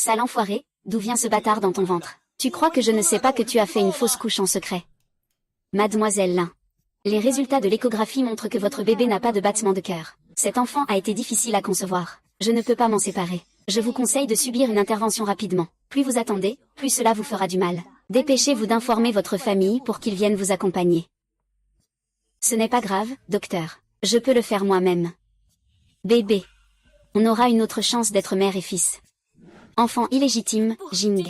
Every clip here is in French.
Sale enfoiré, d'où vient ce bâtard dans ton ventre? Tu crois que je ne sais pas que tu as fait une fausse couche en secret? Mademoiselle Lin. Les résultats de l'échographie montrent que votre bébé n'a pas de battement de cœur. Cet enfant a été difficile à concevoir. Je ne peux pas m'en séparer. Je vous conseille de subir une intervention rapidement. Plus vous attendez, plus cela vous fera du mal. Dépêchez-vous d'informer votre famille pour qu'ils viennent vous accompagner. Ce n'est pas grave, docteur. Je peux le faire moi-même. Bébé. On aura une autre chance d'être mère et fils. Enfant illégitime, Jing.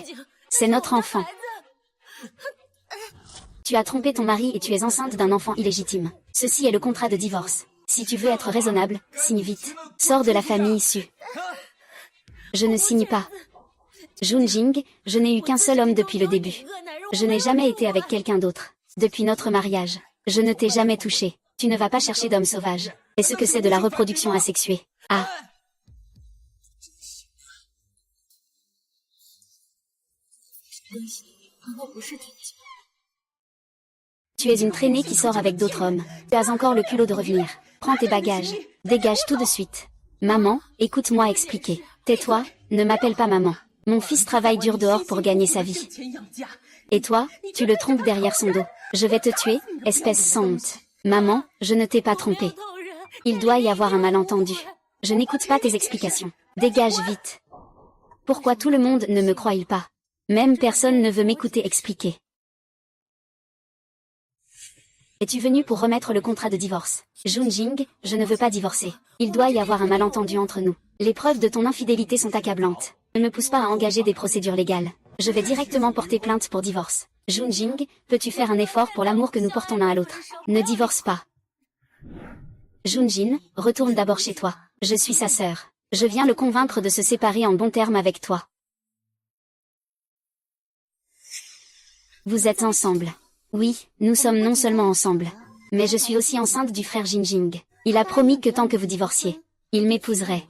C'est notre enfant. Tu as trompé ton mari et tu es enceinte d'un enfant illégitime. Ceci est le contrat de divorce. Si tu veux être raisonnable, signe vite. Sors de la famille issue. Je ne signe pas. Junjing, je n'ai eu qu'un seul homme depuis le début. Je n'ai jamais été avec quelqu'un d'autre. Depuis notre mariage, je ne t'ai jamais touché. Tu ne vas pas chercher d'homme sauvage. Et ce que c'est de la reproduction asexuée. Ah. Tu es une traînée qui sort avec d'autres hommes. Tu as encore le culot de revenir. Prends tes bagages. Dégage tout de suite. Maman, écoute-moi expliquer. Tais-toi, ne m'appelle pas maman. Mon fils travaille dur dehors pour gagner sa vie. Et toi, tu le trompes derrière son dos. Je vais te tuer, espèce sans honte. Maman, je ne t'ai pas trompé. Il doit y avoir un malentendu. Je n'écoute pas tes explications. Dégage vite. Pourquoi tout le monde ne me croit-il pas? Même personne ne veut m'écouter expliquer. Es-tu venu pour remettre le contrat de divorce? Junjing, je ne veux pas divorcer. Il doit y avoir un malentendu entre nous. Les preuves de ton infidélité sont accablantes. Ne me pousse pas à engager des procédures légales. Je vais directement porter plainte pour divorce. Junjing, peux-tu faire un effort pour l'amour que nous portons l'un à l'autre? Ne divorce pas. Junjin, retourne d'abord chez toi. Je suis sa sœur. Je viens le convaincre de se séparer en bons termes avec toi. Vous êtes ensemble. Oui, nous sommes non seulement ensemble. Mais je suis aussi enceinte du frère Jinjing. Il a promis que tant que vous divorciez, il m'épouserait.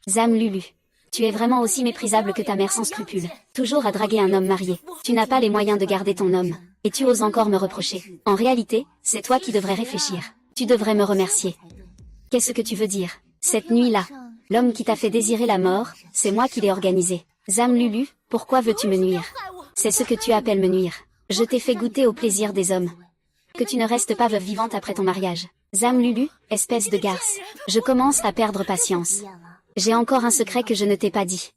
Zam Lulu. Tu es vraiment aussi méprisable que ta mère sans scrupules. Toujours à draguer un homme marié. Tu n'as pas les moyens de garder ton homme. Et tu oses encore me reprocher. En réalité, c'est toi qui devrais réfléchir. Tu devrais me remercier. Qu'est-ce que tu veux dire? Cette nuit-là, l'homme qui t'a fait désirer la mort, c'est moi qui l'ai organisé. Zam Lulu, pourquoi veux-tu me nuire? C'est ce que tu appelles me nuire. Je t'ai fait goûter au plaisir des hommes. Que tu ne restes pas veuve vivante après ton mariage. Zam Lulu, espèce de garce. Je commence à perdre patience. J'ai encore un secret que je ne t'ai pas dit.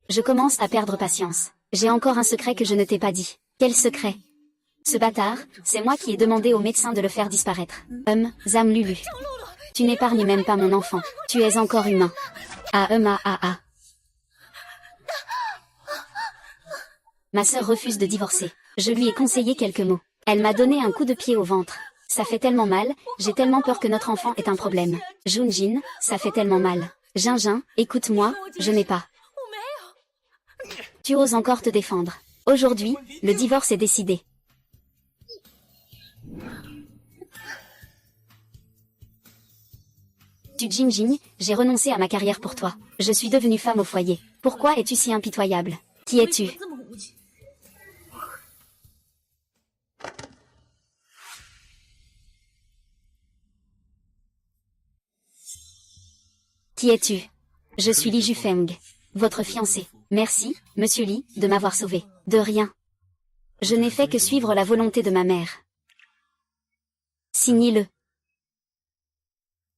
Je commence à perdre patience. J'ai encore un secret que je ne t'ai pas dit. Quel secret? Ce bâtard, c'est moi qui ai demandé au médecin de le faire disparaître. Zam Lulu. Tu n'épargnes même pas mon enfant. Tu es encore humain. Ah. Ma sœur refuse de divorcer. Je lui ai conseillé quelques mots. Elle m'a donné un coup de pied au ventre. Ça fait tellement mal, j'ai tellement peur que notre enfant ait un problème. Junjin, ça fait tellement mal. Jingin, écoute-moi, je n'ai pas. Tu oses encore te défendre. Aujourd'hui, le divorce est décidé. Tu Jinjin, j'ai renoncé à ma carrière pour toi. Je suis devenue femme au foyer. Pourquoi es-tu si impitoyable? Qui es-tu? Qui es-tu? Je suis Li Jufeng, votre fiancé. Merci, monsieur Li, de m'avoir sauvé. De rien. Je n'ai fait que suivre la volonté de ma mère. Signez-le.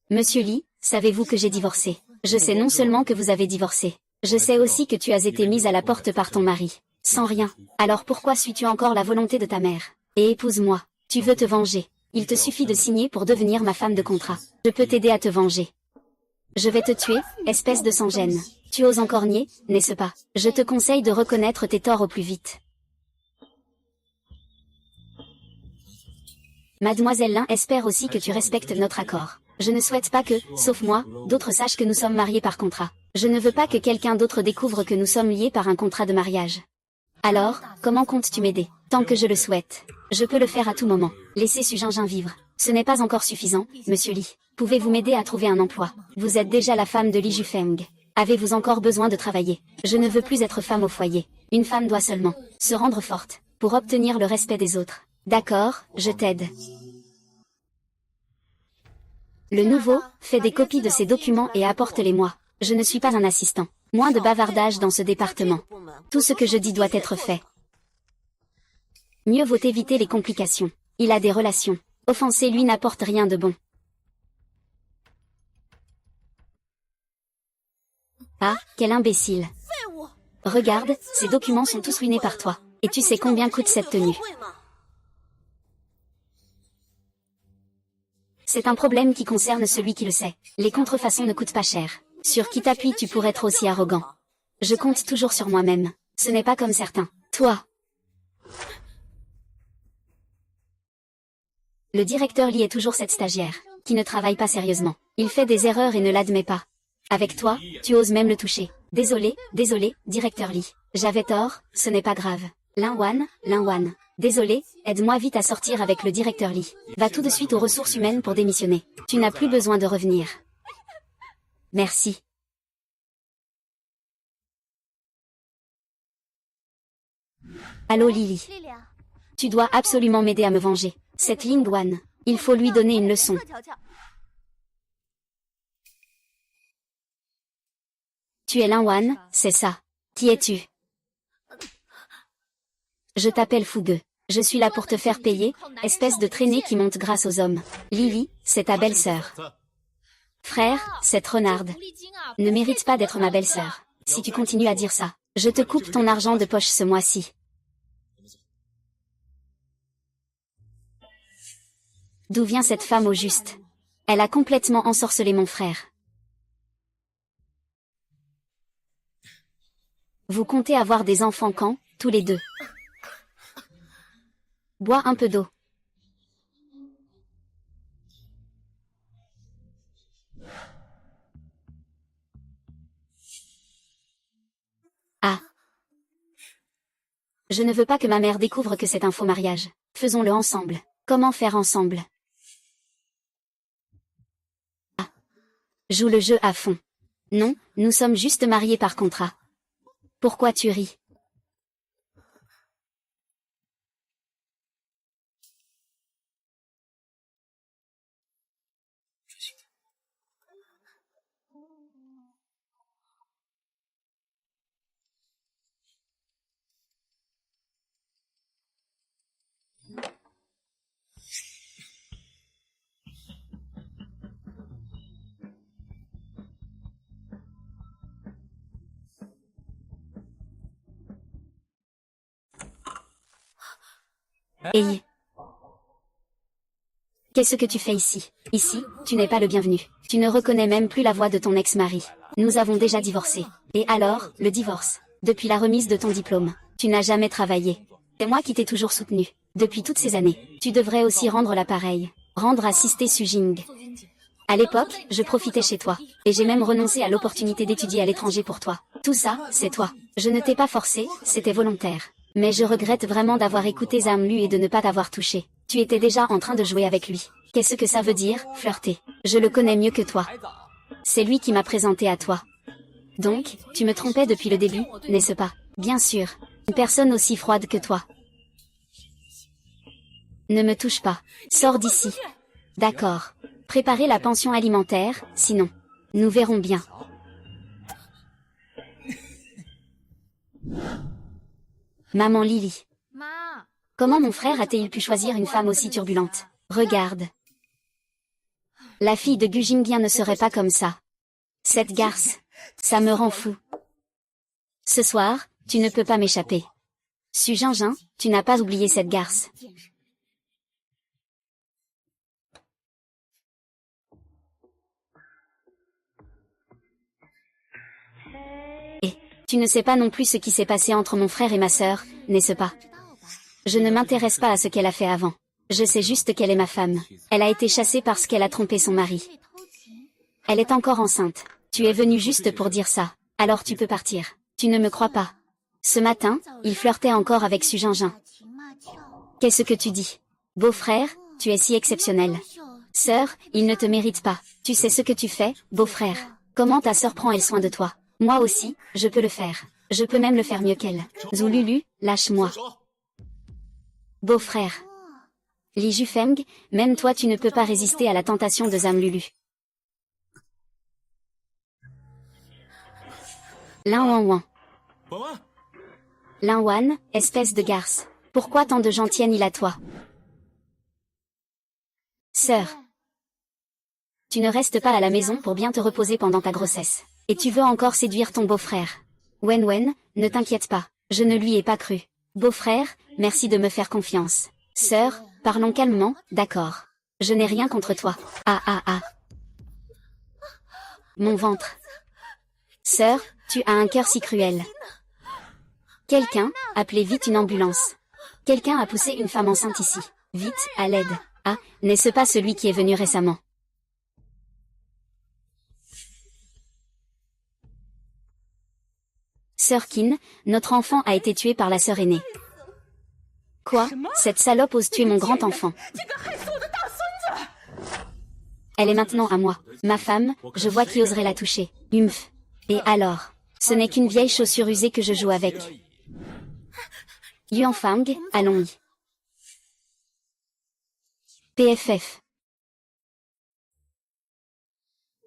Monsieur Li, savez-vous que j'ai divorcé? Je sais non seulement que vous avez divorcé. Je sais aussi que tu as été mise à la porte par ton mari. Sans rien. Alors pourquoi suis-tu encore la volonté de ta mère? Et épouse-moi. Tu veux te venger. Il te suffit de signer pour devenir ma femme de contrat. Je peux t'aider à te venger. Je vais te tuer, espèce de sans-gêne. Tu oses encore nier, n'est-ce pas? Je te conseille de reconnaître tes torts au plus vite. Mademoiselle Lin espère aussi que tu respectes notre accord. Je ne souhaite pas que, sauf moi, d'autres sachent que nous sommes mariés par contrat. Je ne veux pas que quelqu'un d'autre découvre que nous sommes liés par un contrat de mariage. Alors, comment comptes-tu m'aider? Tant que je le souhaite. Je peux le faire à tout moment. Laissez Su Jingin vivre. Ce n'est pas encore suffisant, monsieur Li. Pouvez-vous m'aider à trouver un emploi? Vous êtes déjà la femme de Li Jufeng. Avez-vous encore besoin de travailler? Je ne veux plus être femme au foyer. Une femme doit seulement se rendre forte, pour obtenir le respect des autres. D'accord, je t'aide. Le nouveau, fait des copies de ces documents et apporte-les-moi. Je ne suis pas un assistant. Moins de bavardage dans ce département. Tout ce que je dis doit être fait. Mieux vaut éviter les complications. Il a des relations. Offenser lui n'apporte rien de bon. Ah, quel imbécile. Regarde, ces documents sont tous ruinés par toi. Et tu sais combien coûte cette tenue? C'est un problème qui concerne celui qui le sait. Les contrefaçons ne coûtent pas cher. Sur qui t'appuies tu pourrais être aussi arrogant? Je compte toujours sur moi-même. Ce n'est pas comme certains. Toi. Le directeur Lee est toujours cette stagiaire, qui ne travaille pas sérieusement. Il fait des erreurs et ne l'admet pas. Avec toi, tu oses même le toucher. Désolé, directeur Lee. J'avais tort, ce n'est pas grave. Lin-Wan. Désolé, aide-moi vite à sortir avec le directeur Lee. Va tout de suite aux ressources humaines pour démissionner. Tu n'as plus besoin de revenir. Merci. Allô Lily. Tu dois absolument m'aider à me venger. Cette Lin-Wan, il faut lui donner une leçon. Tu es Lin-Wan, c'est ça. Qui es-tu? Je t'appelle fougueux. Je suis là pour te faire payer, espèce de traînée qui monte grâce aux hommes. Lily, c'est ta belle-sœur. Frère, cette renarde ne mérite pas d'être ma belle-sœur. Si tu continues à dire ça, je te coupe ton argent de poche ce mois-ci. D'où vient cette femme au juste? Elle a complètement ensorcelé mon frère. Vous comptez avoir des enfants quand, tous les deux? Bois un peu d'eau. Ah. Je ne veux pas que ma mère découvre que c'est un faux mariage. Faisons-le ensemble. Comment faire ensemble? Ah. Joue le jeu à fond. Non, nous sommes juste mariés par contrat. Pourquoi tu ris? Hey. Qu'est-ce que tu fais ici? Ici, tu n'es pas le bienvenu. Tu ne reconnais même plus la voix de ton ex-mari. Nous avons déjà divorcé. Et alors, le divorce? Depuis la remise de ton diplôme, tu n'as jamais travaillé. C'est moi qui t'ai toujours soutenu. Depuis toutes ces années, tu devrais aussi rendre l'appareil. Rendre assister Sujing. À l'époque, je profitais chez toi. Et j'ai même renoncé à l'opportunité d'étudier à l'étranger pour toi. Tout ça, c'est toi. Je ne t'ai pas forcé, c'était volontaire. Mais je regrette vraiment d'avoir écouté Zamlu et de ne pas t'avoir touché. Tu étais déjà en train de jouer avec lui. Qu'est-ce que ça veut dire, flirter? Je le connais mieux que toi. C'est lui qui m'a présenté à toi. Donc, tu me trompais depuis le début, n'est-ce pas? Bien sûr. Une personne aussi froide que toi. Ne me touche pas. Sors d'ici. D'accord. Préparez la pension alimentaire, sinon. Nous verrons bien. Maman Lily. Comment mon frère a-t-il pu choisir une femme aussi turbulente? Regarde. La fille de Gu Jingying ne serait pas comme ça. Cette garce. Ça me rend fou. Ce soir, tu ne peux pas m'échapper. Su Jingjing, tu n'as pas oublié cette garce. Et, tu ne sais pas non plus ce qui s'est passé entre mon frère et ma sœur, n'est-ce pas? Je ne m'intéresse pas à ce qu'elle a fait avant. Je sais juste qu'elle est ma femme. Elle a été chassée parce qu'elle a trompé son mari. Elle est encore enceinte. Tu es venu juste pour dire ça. Alors tu peux partir. Tu ne me crois pas. Ce matin, il flirtait encore avec Su Jingjing. Qu'est-ce que tu dis? Beau-frère, tu es si exceptionnel. Sœur, il ne te mérite pas. Tu sais ce que tu fais, beau-frère. Comment ta sœur prend-elle soin de toi? Moi aussi, je peux le faire. Je peux même le faire mieux qu'elle. Zululu, lâche-moi. Beau-frère. Li Jufeng, même toi tu ne peux pas résister à la tentation de Zamlulu. Lin Wan Wan. Lin Wan, espèce de garce. Pourquoi tant de gens tiennent il à toi? Sœur. Tu ne restes pas à la maison pour bien te reposer pendant ta grossesse. Et tu veux encore séduire ton beau-frère. Wen Wen, ne t'inquiète pas, je ne lui ai pas cru. Beau-frère, merci de me faire confiance. Sœur, parlons calmement, d'accord. Je n'ai rien contre toi. Ah ah ah. Mon ventre. Sœur, tu as un cœur si cruel. Quelqu'un, appelez vite une ambulance. Quelqu'un a poussé une femme enceinte ici. Vite, à l'aide. Ah, n'est-ce pas celui qui est venu récemment? Sœur Qin, notre enfant a été tué par la sœur aînée. Quoi? Cette salope ose tuer mon grand enfant. Elle est maintenant à moi. Ma femme, je vois qui oserait la toucher. Humph. Et alors? Ce n'est qu'une vieille chaussure usée que je joue avec. Yuan Fang, allons-y. PFF.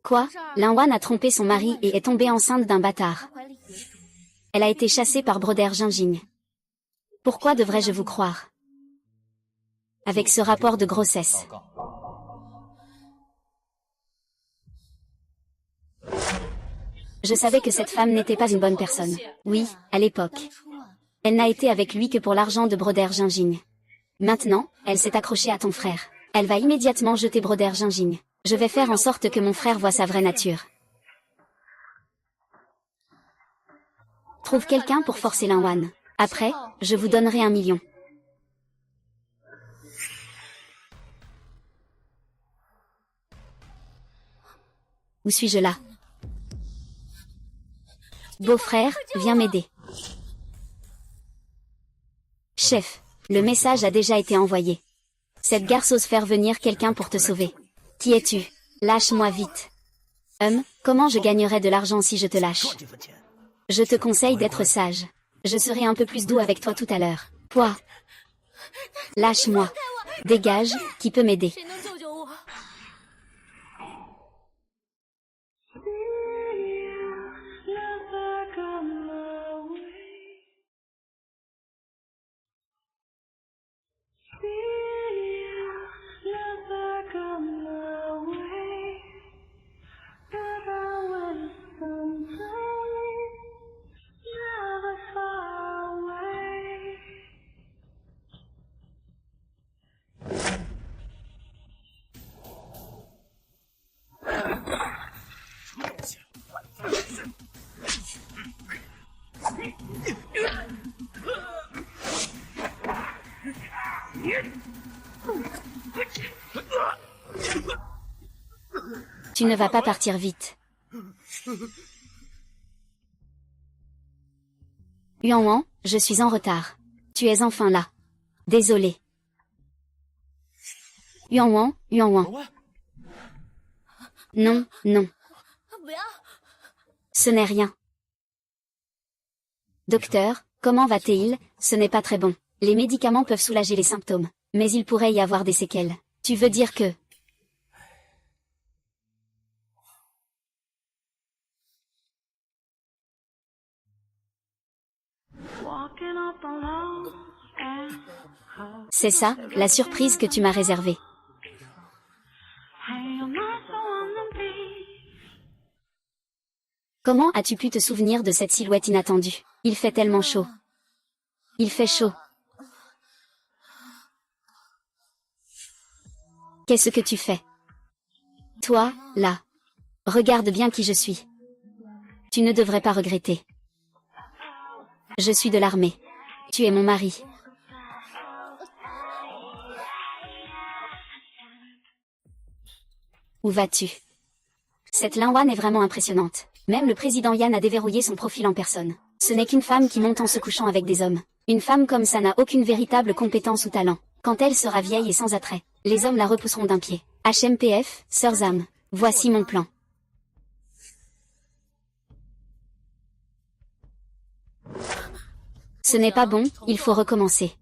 Quoi? Lin Wan a trompé son mari et est tombée enceinte d'un bâtard. Elle a été chassée par Broder Jingjing. Pourquoi devrais-je vous croire? Avec ce rapport de grossesse. Je savais que cette femme n'était pas une bonne personne. Oui, à l'époque. Elle n'a été avec lui que pour l'argent de Broder Jingjing. Maintenant, elle s'est accrochée à ton frère. Elle va immédiatement jeter Broder Jingjing. Je vais faire en sorte que mon frère voie sa vraie nature. Trouve quelqu'un pour forcer Lin Wan. Après, je vous donnerai 1 million. Où suis-je là? Beau-frère, viens m'aider. Chef, le message a déjà été envoyé. Cette garce ose faire venir quelqu'un pour te sauver. Qui es-tu? Lâche-moi vite. Comment je gagnerai de l'argent si je te lâche? Je te conseille d'être sage. Je serai un peu plus doux avec toi tout à l'heure. Toi. Lâche-moi. Dégage, qui peut m'aider? Tu ne vas pas partir vite. Yuan Wan, je suis en retard. Tu es enfin là. Désolé. Yuan Wan, Yuan Wan. Non, non. Ce n'est rien. Docteur, comment va-t-il? Ce n'est pas très bon. Les médicaments peuvent soulager les symptômes, mais il pourrait y avoir des séquelles. Tu veux dire que... C'est ça, la surprise que tu m'as réservée. Comment as-tu pu te souvenir de cette silhouette inattendue? Il fait tellement chaud. Il fait chaud. Qu'est-ce que tu fais? Toi, là. Regarde bien qui je suis. Tu ne devrais pas regretter. Je suis de l'armée. Tu es mon mari. Où vas-tu? Cette Lin Wan est vraiment impressionnante. Même le président Yan a déverrouillé son profil en personne. Ce n'est qu'une femme qui monte en se couchant avec des hommes. Une femme comme ça n'a aucune véritable compétence ou talent. Quand elle sera vieille et sans attrait, les hommes la repousseront d'un pied. HMPF, Sœur Zam, voici mon plan. Ce n'est pas bon, il faut recommencer.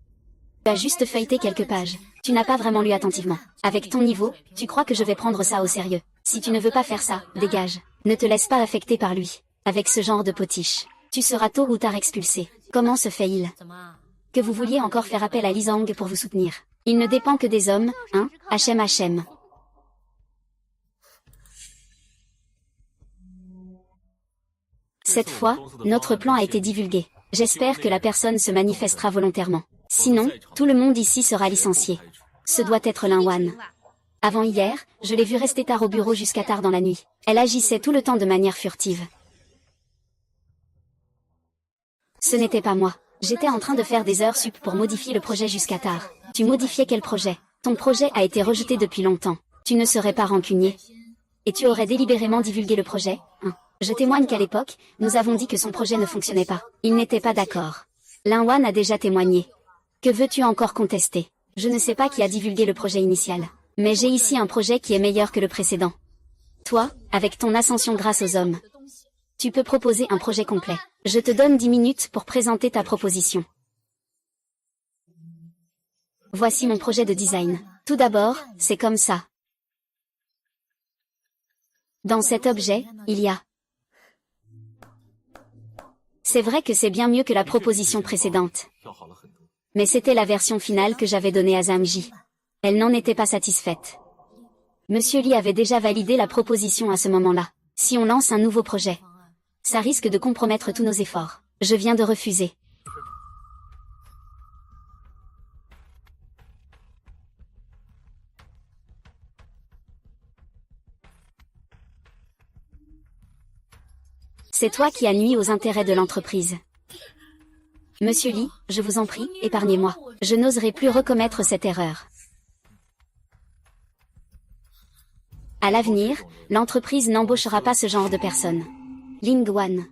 Tu as juste feuilleté quelques pages. Tu n'as pas vraiment lu attentivement. Avec ton niveau, tu crois que je vais prendre ça au sérieux. Si tu ne veux pas faire ça, dégage. Ne te laisse pas affecter par lui. Avec ce genre de potiche, tu seras tôt ou tard expulsé. Comment se fait-il que vous vouliez encore faire appel à Li Zhang pour vous soutenir? Il ne dépend que des hommes, hein, HM. Cette fois, notre plan a été divulgué. J'espère que la personne se manifestera volontairement. Sinon, tout le monde ici sera licencié. Ce doit être Lin Wan. Avant hier, je l'ai vue rester tard au bureau jusqu'à tard dans la nuit. Elle agissait tout le temps de manière furtive. Ce n'était pas moi. J'étais en train de faire des heures sup pour modifier le projet jusqu'à tard. Tu modifiais quel projet? Ton projet a été rejeté depuis longtemps. Tu ne serais pas rancunier. Et tu aurais délibérément divulgué le projet, hein? Je témoigne qu'à l'époque, nous avons dit que son projet ne fonctionnait pas. Il n'était pas d'accord. Lin Wan a déjà témoigné. Que veux-tu encore contester? Je ne sais pas qui a divulgué le projet initial. Mais j'ai ici un projet qui est meilleur que le précédent. Toi, avec ton ascension grâce aux hommes, tu peux proposer un projet complet. Je te donne 10 minutes pour présenter ta proposition. Voici mon projet de design. Tout d'abord, c'est comme ça. Dans cet objet, il y a... C'est vrai que c'est bien mieux que la proposition précédente. Mais c'était la version finale que j'avais donnée à Zamji. Elle n'en était pas satisfaite. Monsieur Li avait déjà validé la proposition à ce moment-là. Si on lance un nouveau projet, ça risque de compromettre tous nos efforts. Je viens de refuser. C'est toi qui as nui aux intérêts de l'entreprise. Monsieur Li, je vous en prie, épargnez-moi. Je n'oserai plus recommettre cette erreur. À l'avenir, l'entreprise n'embauchera pas ce genre de personnes. Ling Wan.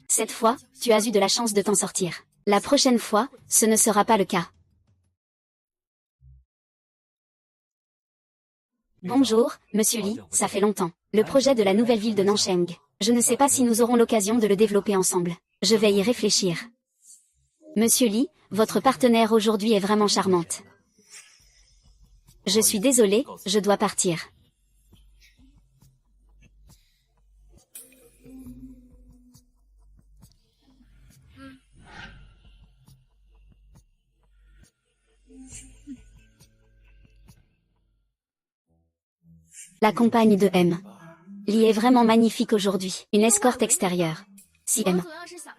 Cette fois, tu as eu de la chance de t'en sortir. La prochaine fois, ce ne sera pas le cas. Bonjour, Monsieur Li, ça fait longtemps. Le projet de la nouvelle ville de Nancheng. Je ne sais pas si nous aurons l'occasion de le développer ensemble. Je vais y réfléchir. Monsieur Li, votre partenaire aujourd'hui est vraiment charmante. Je suis désolée, je dois partir. La compagne de M. Li est vraiment magnifique aujourd'hui. Une escorte extérieure. Si M.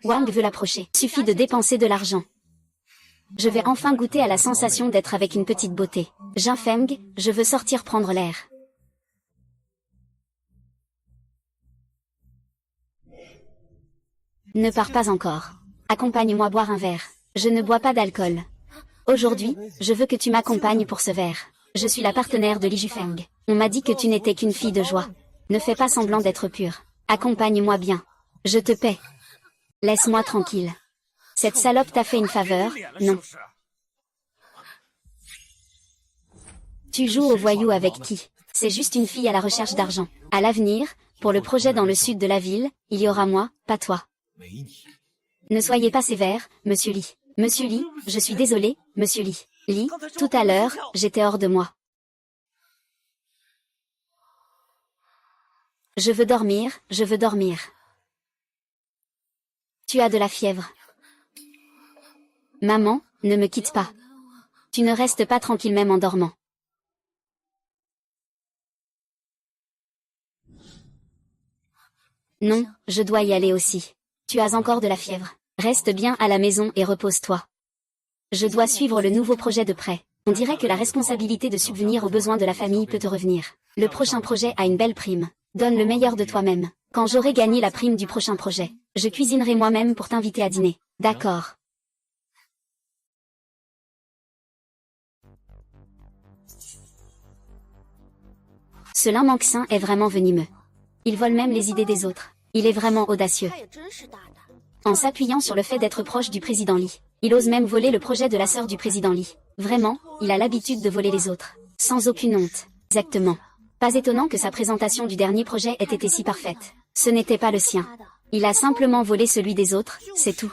Wang veut l'approcher, suffit de dépenser de l'argent. Je vais enfin goûter à la sensation d'être avec une petite beauté. Jin Feng, je veux sortir prendre l'air. Ne pars pas encore. Accompagne-moi boire un verre. Je ne bois pas d'alcool. Aujourd'hui, je veux que tu m'accompagnes pour ce verre. Je suis la partenaire de Li Jufeng. On m'a dit que tu n'étais qu'une fille de joie. Ne fais pas semblant d'être pure. Accompagne-moi bien. Je te paie. Laisse-moi tranquille. Cette salope t'a fait une faveur, non? Tu joues au voyou avec qui? C'est juste une fille à la recherche d'argent. À l'avenir, pour le projet dans le sud de la ville, il y aura moi, pas toi. Ne soyez pas sévère, Monsieur Li. Monsieur Li, je suis désolé, Monsieur Li. Li, tout à l'heure, j'étais hors de moi. Je veux dormir, je veux dormir. Tu as de la fièvre. Maman, ne me quitte pas. Tu ne restes pas tranquille même en dormant. Non, je dois y aller aussi. Tu as encore de la fièvre. Reste bien à la maison et repose-toi. Je dois suivre le nouveau projet de près. On dirait que la responsabilité de subvenir aux besoins de la famille peut te revenir. Le prochain projet a une belle prime. Donne le meilleur de toi-même. Quand j'aurai gagné la prime du prochain projet, je cuisinerai moi-même pour t'inviter à dîner. D'accord. Ce Lin Manxin est vraiment venimeux. Il vole même les idées des autres. Il est vraiment audacieux. En s'appuyant sur le fait d'être proche du président Li, il ose même voler le projet de la sœur du président Li. Vraiment, il a l'habitude de voler les autres. Sans aucune honte. Exactement. Pas étonnant que sa présentation du dernier projet ait été si parfaite. Ce n'était pas le sien. Il a simplement volé celui des autres, c'est tout.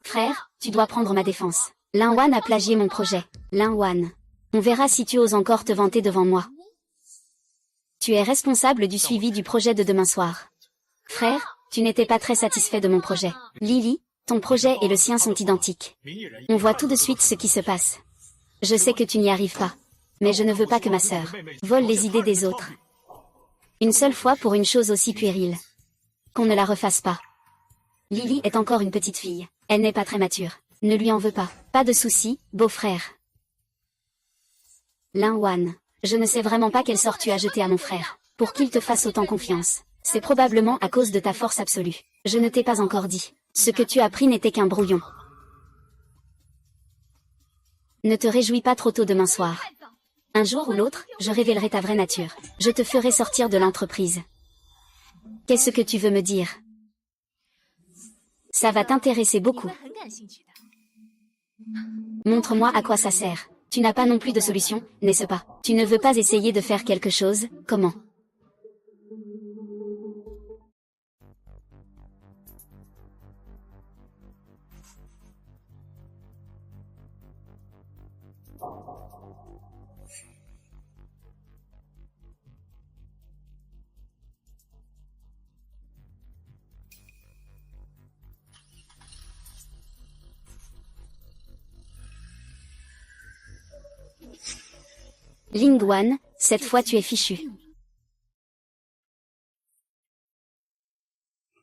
Frère, tu dois prendre ma défense. Lin Wan a plagié mon projet. Lin Wan. On verra si tu oses encore te vanter devant moi. Tu es responsable du suivi du projet de demain soir. Frère, tu n'étais pas très satisfait de mon projet. Lily, ton projet et le sien sont identiques. On voit tout de suite ce qui se passe. Je sais que tu n'y arrives pas. Mais je ne veux pas que ma sœur vole les idées des autres. Une seule fois pour une chose aussi puérile. Qu'on ne la refasse pas. Lily est encore une petite fille. Elle n'est pas très mature. Ne lui en veux pas. Pas de souci, beau-frère. Lin-Wan, je ne sais vraiment pas quel sort tu as jeté à mon frère, pour qu'il te fasse autant confiance. C'est probablement à cause de ta force absolue. Je ne t'ai pas encore dit. Ce que tu as pris n'était qu'un brouillon. Ne te réjouis pas trop tôt demain soir. Un jour ou l'autre, je révélerai ta vraie nature. Je te ferai sortir de l'entreprise. Qu'est-ce que tu veux me dire? Ça va t'intéresser beaucoup. Montre-moi à quoi ça sert. Tu n'as pas non plus de solution, n'est-ce pas? Tu ne veux pas essayer de faire quelque chose, comment? Lingwan, cette fois tu es fichu.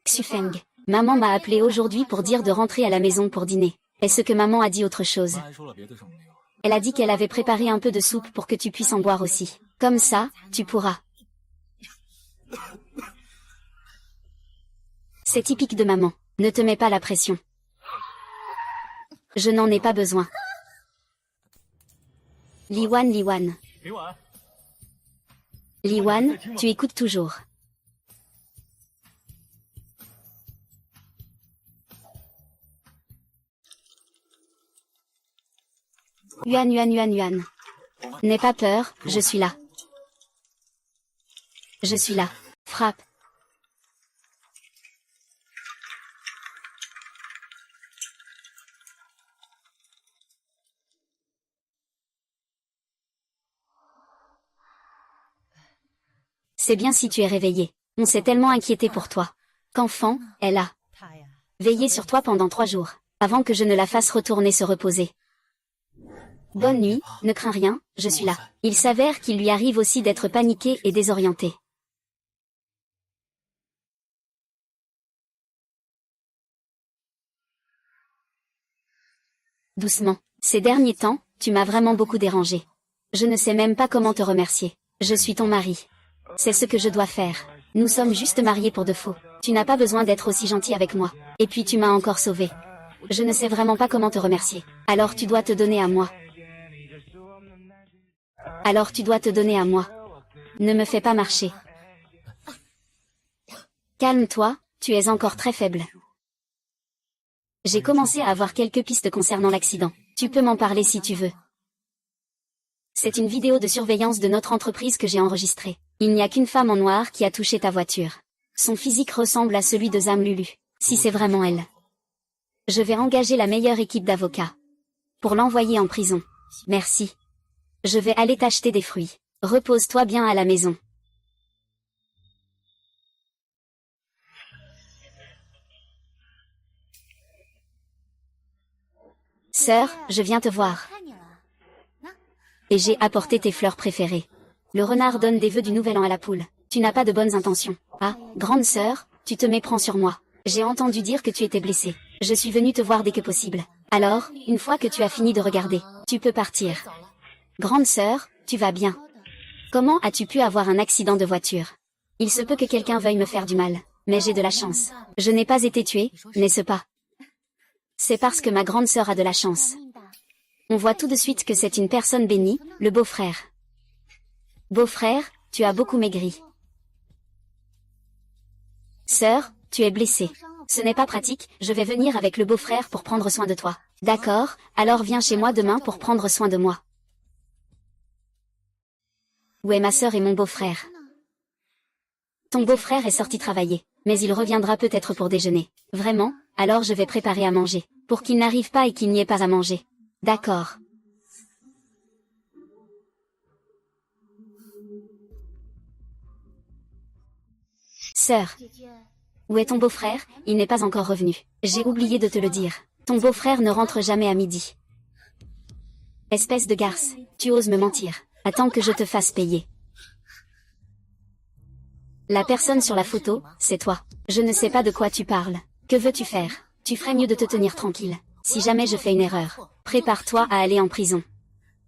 Xufeng, maman m'a appelé aujourd'hui pour dire de rentrer à la maison pour dîner. Est-ce que maman a dit autre chose? Elle a dit qu'elle avait préparé un peu de soupe pour que tu puisses en boire aussi. Comme ça, tu pourras. C'est typique de maman. Ne te mets pas la pression. Je n'en ai pas besoin. Liwan, Liwan. Liwan, tu écoutes toujours. Yuan, Yuan, Yuan, Yuan. N'aie pas peur, je suis là. Je suis là. Frappe. C'est bien si tu es réveillé. On s'est tellement inquiété pour toi. Qu'enfant, elle a veillé sur toi pendant 3 jours, avant que je ne la fasse retourner se reposer. Bonne nuit, ne crains rien, je suis là. Il s'avère qu'il lui arrive aussi d'être paniqué et désorienté. Doucement. Ces derniers temps, tu m'as vraiment beaucoup dérangé. Je ne sais même pas comment te remercier. Je suis ton mari. C'est ce que je dois faire. Nous sommes juste mariés pour de faux. Tu n'as pas besoin d'être aussi gentil avec moi. Et puis tu m'as encore sauvé. Je ne sais vraiment pas comment te remercier. Alors tu dois te donner à moi. Alors tu dois te donner à moi. Ne me fais pas marcher. Calme-toi, tu es encore très faible. J'ai commencé à avoir quelques pistes concernant l'accident. Tu peux m'en parler si tu veux. C'est une vidéo de surveillance de notre entreprise que j'ai enregistrée. Il n'y a qu'une femme en noir qui a touché ta voiture. Son physique ressemble à celui de Zam Lulu. Si c'est vraiment elle. Je vais engager la meilleure équipe d'avocats. Pour l'envoyer en prison. Merci. Je vais aller t'acheter des fruits. Repose-toi bien à la maison. Sœur, je viens te voir. Et j'ai apporté tes fleurs préférées. Le renard donne des vœux du nouvel an à la poule. Tu n'as pas de bonnes intentions. Ah, grande sœur, tu te méprends sur moi. J'ai entendu dire que tu étais blessée. Je suis venue te voir dès que possible. Alors, une fois que tu as fini de regarder, tu peux partir. Grande sœur, tu vas bien. Comment as-tu pu avoir un accident de voiture? Il se peut que quelqu'un veuille me faire du mal, mais j'ai de la chance. Je n'ai pas été tuée, n'est-ce pas? C'est parce que ma grande sœur a de la chance. On voit tout de suite que c'est une personne bénie, le beau-frère. Beau-frère, tu as beaucoup maigri. Sœur, tu es blessée. Ce n'est pas pratique, je vais venir avec le beau-frère pour prendre soin de toi. D'accord, alors viens chez moi demain pour prendre soin de moi. Où est ma sœur et mon beau-frère? Ton beau-frère est sorti travailler, mais il reviendra peut-être pour déjeuner. Vraiment? Alors je vais préparer à manger, pour qu'il n'arrive pas et qu'il n'y ait pas à manger. D'accord. Sœur, où est ton beau-frère? Il n'est pas encore revenu. J'ai oublié de te le dire. Ton beau-frère ne rentre jamais à midi. Espèce de garce, tu oses me mentir. Attends que je te fasse payer. La personne sur la photo, c'est toi. Je ne sais pas de quoi tu parles. Que veux-tu faire? Tu ferais mieux de te tenir tranquille. Si jamais je fais une erreur, prépare-toi à aller en prison.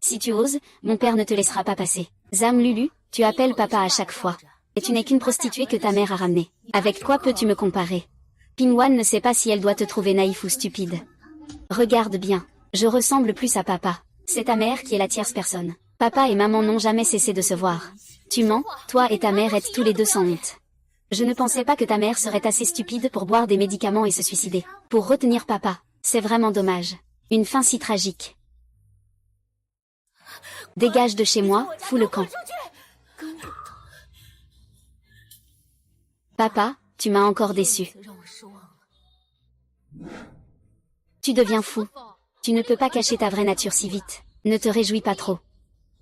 Si tu oses, mon père ne te laissera pas passer. Zam Lulu, tu appelles papa à chaque fois. Et tu n'es qu'une prostituée que ta mère a ramenée. Avec quoi peux-tu me comparer? Pingwan ne sait pas si elle doit te trouver naïf ou stupide. Regarde bien, je ressemble plus à papa. C'est ta mère qui est la tierce personne. Papa et maman n'ont jamais cessé de se voir. Tu mens, toi et ta mère êtes tous les deux sans honte. Je ne pensais pas que ta mère serait assez stupide pour boire des médicaments et se suicider. Pour retenir papa, c'est vraiment dommage. Une fin si tragique. Dégage de chez moi, fous le camp. Papa, tu m'as encore déçu. Tu deviens fou. Tu ne peux pas cacher ta vraie nature si vite. Ne te réjouis pas trop.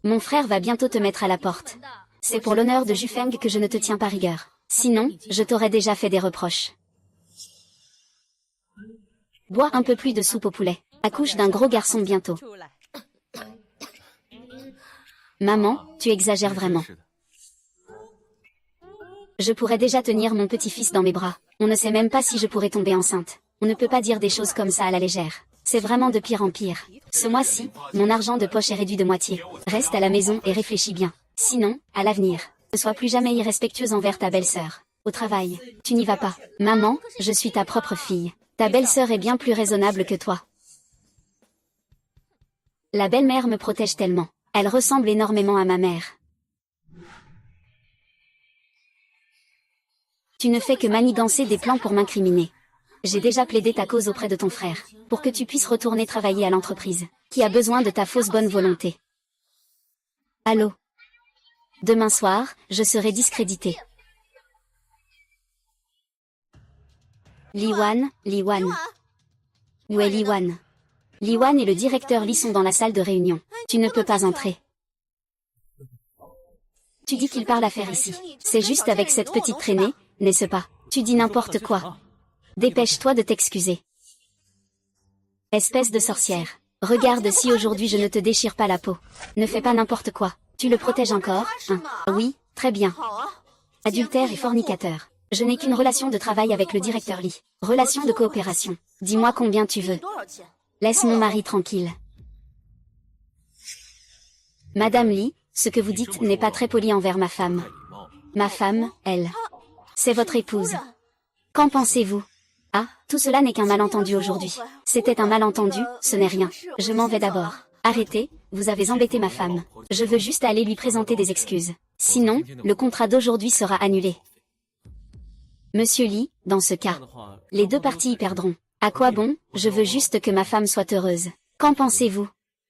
Mon frère va bientôt te mettre à la porte. C'est pour l'honneur de Jufeng que je ne te tiens pas rigueur. Sinon, je t'aurais déjà fait des reproches. Bois un peu plus de soupe au poulet. Accouche d'un gros garçon bientôt. Maman, tu exagères vraiment. Je pourrais déjà tenir mon petit-fils dans mes bras. On ne sait même pas si je pourrais tomber enceinte. On ne peut pas dire des choses comme ça à la légère. C'est vraiment de pire en pire. Ce mois-ci, mon argent de poche est réduit de moitié. Reste à la maison et réfléchis bien. Sinon, à l'avenir, ne sois plus jamais irrespectueuse envers ta belle-sœur. Au travail, tu n'y vas pas. Maman, je suis ta propre fille. Ta belle-sœur est bien plus raisonnable que toi. La belle-mère me protège tellement. Elle ressemble énormément à ma mère. Tu ne fais que manigancer des plans pour m'incriminer. J'ai déjà plaidé ta cause auprès de ton frère, pour que tu puisses retourner travailler à l'entreprise, qui a besoin de ta fausse bonne volonté. Allô? Demain soir, je serai discrédité. Liwan, Liwan. Où est Liwan? Liwan et le directeur Li sont dans la salle de réunion. Tu ne peux pas entrer. Tu dis qu'il parle à faire ici. C'est juste avec cette petite traînée, n'est-ce pas? Tu dis n'importe quoi. Dépêche-toi de t'excuser. Espèce de sorcière. Regarde si aujourd'hui je ne te déchire pas la peau. Ne fais pas n'importe quoi. Tu le protèges encore, hein? Oui, très bien. Adultère et fornicateur. Je n'ai qu'une relation de travail avec le directeur Lee. Relation de coopération. Dis-moi combien tu veux. Laisse mon mari tranquille. Madame Lee, ce que vous dites n'est pas très poli envers ma femme. Ma femme, elle. C'est votre épouse. Qu'en pensez-vous? Ah, tout cela n'est qu'un malentendu aujourd'hui. C'était un malentendu, ce n'est rien. Je m'en vais d'abord. Arrêtez, vous avez embêté ma femme. Je veux juste aller lui présenter des excuses. Sinon, le contrat d'aujourd'hui sera annulé. Monsieur Lee, dans ce cas, les deux parties y perdront. À quoi bon? Je veux juste que ma femme soit heureuse. Qu'en pensez-vous?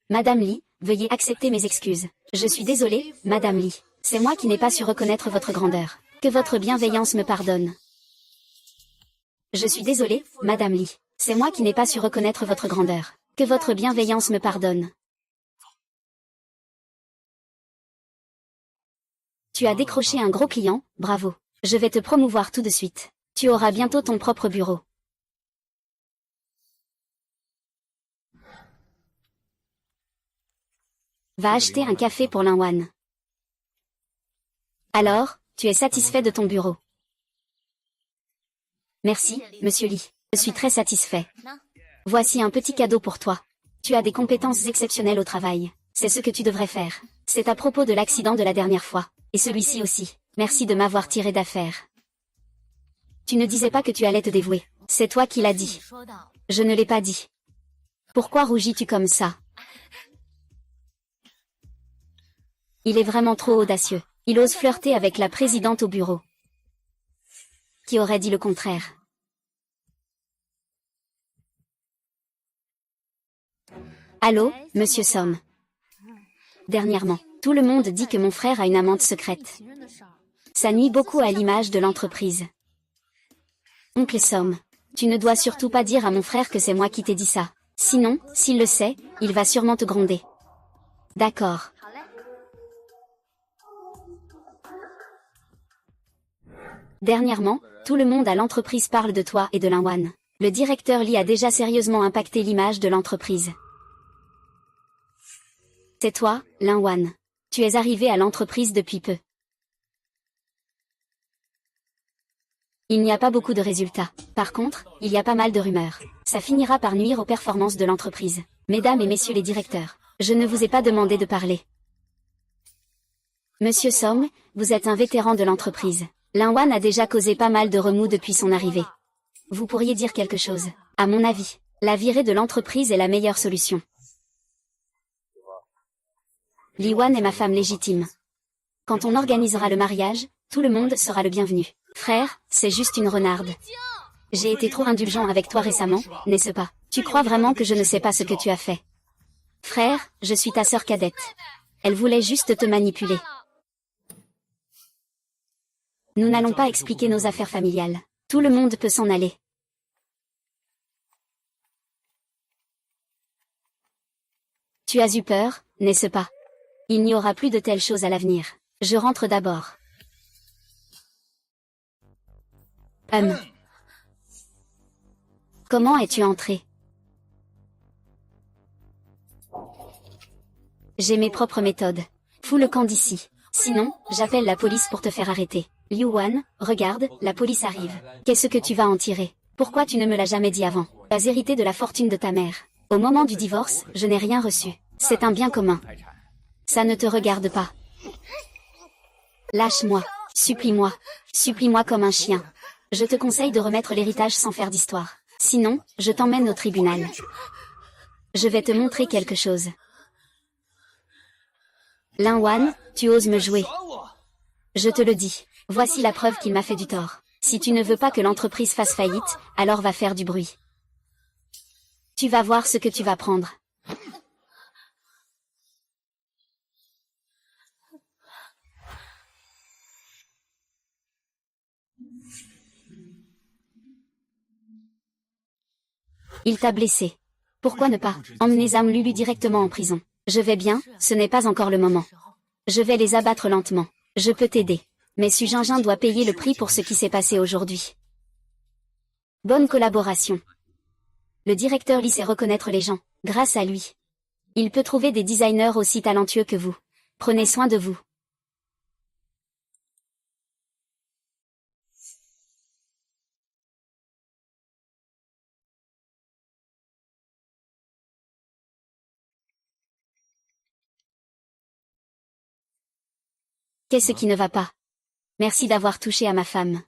Madame Lee, veuillez accepter mes excuses. Je suis désolée, Madame Lee. C'est moi qui n'ai pas su reconnaître votre grandeur. Que votre bienveillance me pardonne. Je suis désolée, Madame Lee. C'est moi qui n'ai pas su reconnaître votre grandeur. Que votre bienveillance me pardonne. Tu as décroché un gros client, bravo. Je vais te promouvoir tout de suite. Tu auras bientôt ton propre bureau. Va acheter un café pour Linwan. Alors, tu es satisfait de ton bureau? Merci, Monsieur Lee. Je suis très satisfait. Voici un petit cadeau pour toi. Tu as des compétences exceptionnelles au travail. C'est ce que tu devrais faire. C'est à propos de l'accident de la dernière fois. Et celui-ci aussi. Merci de m'avoir tiré d'affaire. Tu ne disais pas que tu allais te dévouer. C'est toi qui l'as dit. Je ne l'ai pas dit. Pourquoi rougis-tu comme ça? Il est vraiment trop audacieux. Il ose flirter avec la présidente au bureau. Qui aurait dit le contraire? Allô, Monsieur Somme. Dernièrement, tout le monde dit que mon frère a une amante secrète. Ça nuit beaucoup à l'image de l'entreprise. Oncle Somme, tu ne dois surtout pas dire à mon frère que c'est moi qui t'ai dit ça. Sinon, s'il le sait, il va sûrement te gronder. D'accord. Dernièrement, tout le monde à l'entreprise parle de toi et de Lin-Wan. Le directeur Lee a déjà sérieusement impacté l'image de l'entreprise. C'est toi, Lin-Wan. Tu es arrivé à l'entreprise depuis peu. Il n'y a pas beaucoup de résultats. Par contre, il y a pas mal de rumeurs. Ça finira par nuire aux performances de l'entreprise. Mesdames et messieurs les directeurs, je ne vous ai pas demandé de parler. Monsieur Song, vous êtes un vétéran de l'entreprise. Lin-Wan a déjà causé pas mal de remous depuis son arrivée. Vous pourriez dire quelque chose. À mon avis, la virée de l'entreprise est la meilleure solution. Li-Wan est ma femme légitime. Quand on organisera le mariage, tout le monde sera le bienvenu. Frère, c'est juste une renarde. J'ai été trop indulgent avec toi récemment, n'est-ce pas? Tu crois vraiment que je ne sais pas ce que tu as fait? Frère, je suis ta sœur cadette. Elle voulait juste te manipuler. Nous n'allons pas expliquer nos affaires familiales. Tout le monde peut s'en aller. Tu as eu peur, n'est-ce pas? Il n'y aura plus de telles choses à l'avenir. Je rentre d'abord. Comment es-tu entré? J'ai mes propres méthodes. Fous le camp d'ici. Sinon, j'appelle la police pour te faire arrêter. Liu Wan, regarde, la police arrive. Qu'est-ce que tu vas en tirer? Pourquoi tu ne me l'as jamais dit avant? Tu as hérité de la fortune de ta mère. Au moment du divorce, je n'ai rien reçu. C'est un bien commun. Ça ne te regarde pas. Lâche-moi. Supplie-moi. Supplie-moi comme un chien. Je te conseille de remettre l'héritage sans faire d'histoire. Sinon, je t'emmène au tribunal. Je vais te montrer quelque chose. Lin-Wan, tu oses me jouer. Je te le dis. Voici la preuve qu'il m'a fait du tort. Si tu ne veux pas que l'entreprise fasse faillite, alors va faire du bruit. Tu vas voir ce que tu vas prendre. Il t'a blessé. Pourquoi ne pas emmener Zhang Lulu directement en prison? Je vais bien, ce n'est pas encore le moment. Je vais les abattre lentement. Je peux t'aider. Mais Su Jingjing doit payer le prix pour ce qui s'est passé aujourd'hui. Bonne collaboration. Le directeur Lee sait reconnaître les gens, grâce à lui. Il peut trouver des designers aussi talentueux que vous. Prenez soin de vous. Qu'est-ce qui ne va pas? Merci d'avoir touché à ma femme.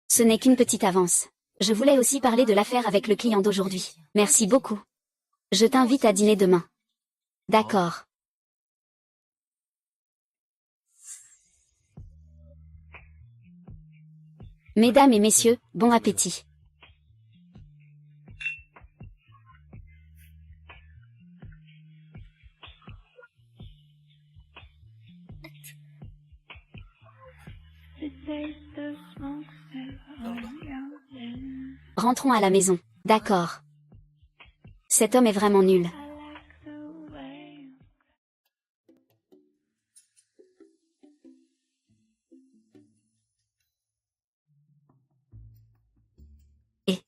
Ce n'est qu'une petite avance. Je voulais aussi parler de l'affaire avec le client d'aujourd'hui. Merci beaucoup. Je t'invite à dîner demain. D'accord. Mesdames et messieurs, bon appétit. Rentrons à la maison. D'accord. Cet homme est vraiment nul. Et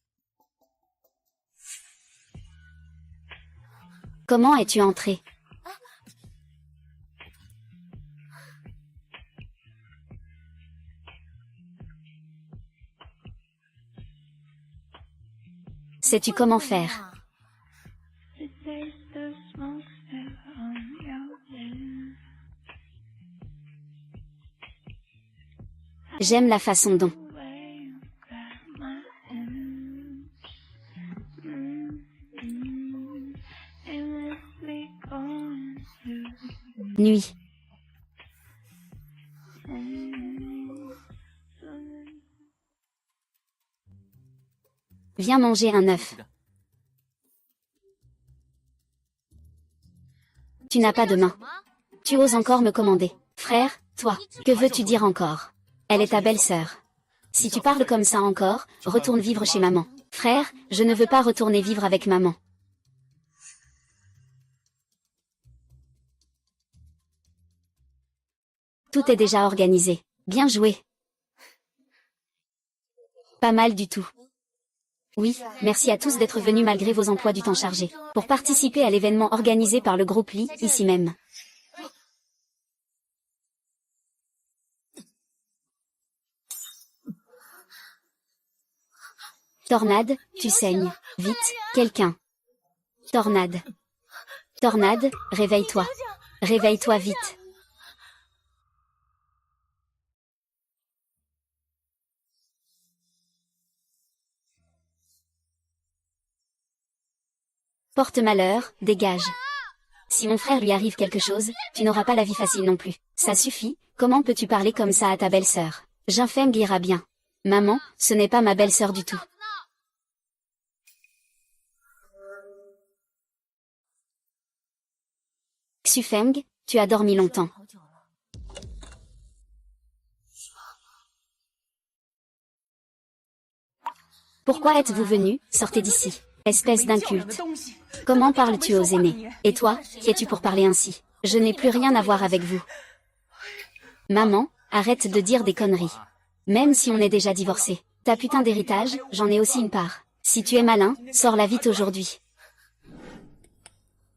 comment es-tu entré? Sais-tu comment faire? J'aime la façon dont. Nuit. Viens manger un œuf. Tu n'as pas de main. Tu oses encore me commander. Frère, toi, que veux-tu dire encore? Elle est ta belle-sœur. Si tu parles comme ça encore, retourne vivre chez maman. Frère, je ne veux pas retourner vivre avec maman. Tout est déjà organisé. Bien joué. Pas mal du tout. Oui, merci à tous d'être venus malgré vos emplois du temps chargés, pour participer à l'événement organisé par le groupe Lee, ici même. Tornade, tu saignes. Vite, quelqu'un. Tornade. Tornade, réveille-toi. Réveille-toi vite. Porte-malheur, dégage. Si mon frère lui arrive quelque chose, tu n'auras pas la vie facile non plus. Ça suffit, comment peux-tu parler comme ça à ta belle-sœur? Jinfeng ira bien. Maman, ce n'est pas ma belle-sœur du tout. Xufeng, tu as dormi longtemps. Pourquoi êtes-vous venu? Sortez d'ici. Espèce d'inculte. Comment parles-tu aux aînés? Et toi, qui es-tu pour parler ainsi? Je n'ai plus rien à voir avec vous. Maman, arrête de dire des conneries. Même si on est déjà divorcé. Ta putain d'héritage, j'en ai aussi une part. Si tu es malin, sors-la vite aujourd'hui.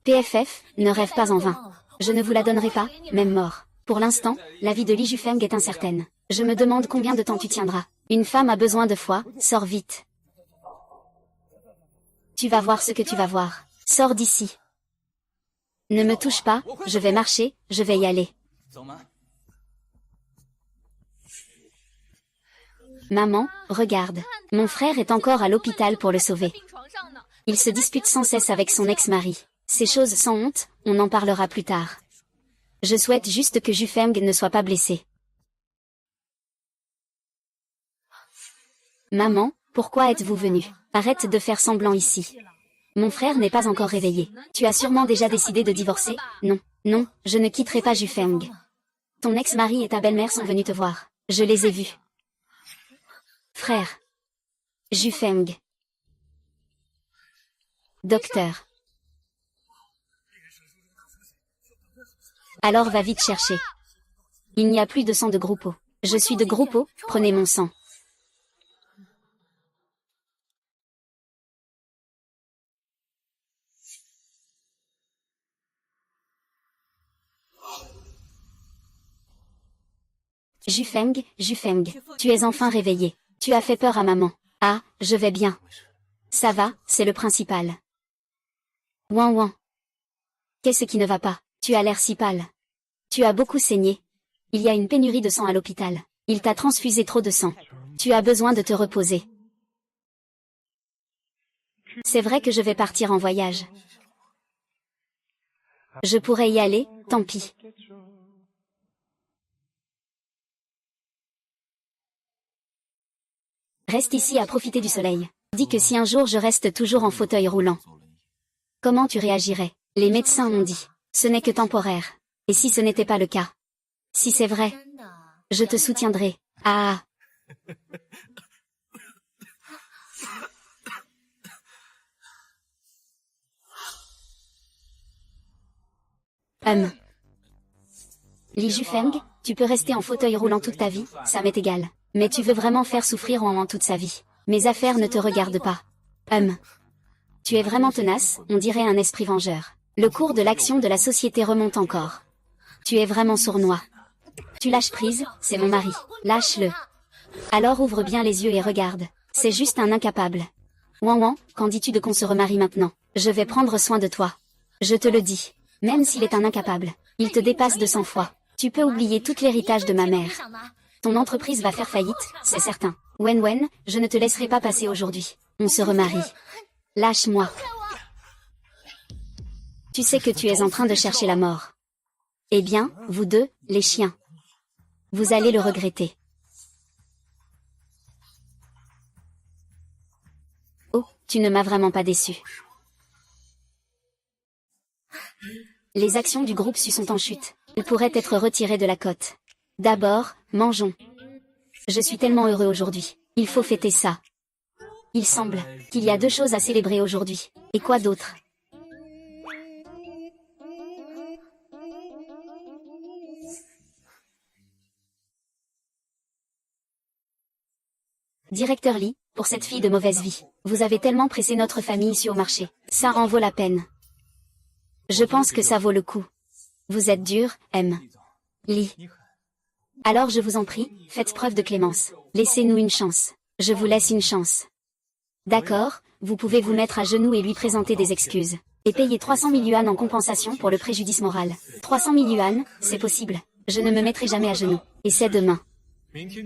PFF, ne rêve pas en vain. Je ne vous la donnerai pas, même mort. Pour l'instant, la vie de Li Jufeng est incertaine. Je me demande combien de temps tu tiendras. Une femme a besoin de foi, sors vite. Tu vas voir ce que tu vas voir. Sors d'ici. Ne me touche pas, je vais marcher, je vais y aller. Maman, regarde. Mon frère est encore à l'hôpital pour le sauver. Il se dispute sans cesse avec son ex-mari. Ces choses sans honte, on en parlera plus tard. Je souhaite juste que Jufeng ne soit pas blessé. Maman, pourquoi êtes-vous venue? Arrête de faire semblant ici. Mon frère n'est pas encore réveillé. Tu as sûrement déjà décidé de divorcer? Non, non, je ne quitterai pas Jufeng. Ton ex-mari et ta belle-mère sont venus te voir. Je les ai vus. Frère. Jufeng. Docteur. Alors va vite chercher. Il n'y a plus de sang de Groupeau. Je suis de Groupeau, prenez mon sang. Jufeng, Jufeng, tu es enfin réveillé. Tu as fait peur à maman. Ah, je vais bien. Ça va, c'est le principal. Ouin ouin. Qu'est-ce qui ne va pas? Tu as l'air si pâle. Tu as beaucoup saigné. Il y a une pénurie de sang à l'hôpital. Il t'a transfusé trop de sang. Tu as besoin de te reposer. C'est vrai que je vais partir en voyage. Je pourrais y aller, tant pis. Reste ici à profiter du soleil. Dis que si un jour je reste toujours en fauteuil roulant. Comment tu réagirais? Les médecins m'ont dit. Ce n'est que temporaire. Et si ce n'était pas le cas? Si c'est vrai, je te soutiendrai. Ah. Li Jufeng, tu peux rester en fauteuil roulant toute ta vie, ça m'est égal. Mais tu veux vraiment faire souffrir Ouin toute sa vie. Mes affaires ne te regardent pas. Tu es vraiment tenace, on dirait un esprit vengeur. Le cours de l'action de la société remonte encore. Tu es vraiment sournois. Tu lâches prise, c'est mon mari. Lâche-le. Alors ouvre bien les yeux et regarde. C'est juste un incapable. Ouin, qu'en dis-tu de qu'on se remarie maintenant? Je vais prendre soin de toi. Je te le dis. Même s'il est un incapable, il te dépasse de 100 fois. Tu peux oublier tout l'héritage de ma mère. Ton entreprise va faire faillite, c'est certain. Wen, je ne te laisserai pas passer aujourd'hui. On se remarie. Lâche-moi. Tu sais que tu es en train de chercher la mort. Eh bien, vous deux, les chiens. Vous allez le regretter. Oh, tu ne m'as vraiment pas déçu. Les actions du groupe Su sont en chute. Elles pourraient être retirées de la cote. D'abord, mangeons. Je suis tellement heureux aujourd'hui. Il faut fêter ça. Il semble qu'il y a deux choses à célébrer aujourd'hui. Et quoi d'autre? Directeur Lee, pour cette fille de mauvaise vie, vous avez tellement pressé notre famille sur le marché. Ça en vaut la peine. Je pense que ça vaut le coup. Vous êtes dur, M. Lee. Alors je vous en prie, faites preuve de clémence. Laissez-nous une chance. Je vous laisse une chance. D'accord, vous pouvez vous mettre à genoux et lui présenter des excuses. Et payer 300 000 yuan en compensation pour le préjudice moral. 300 000 yuan, c'est possible. Je ne me mettrai jamais à genoux. Et c'est demain.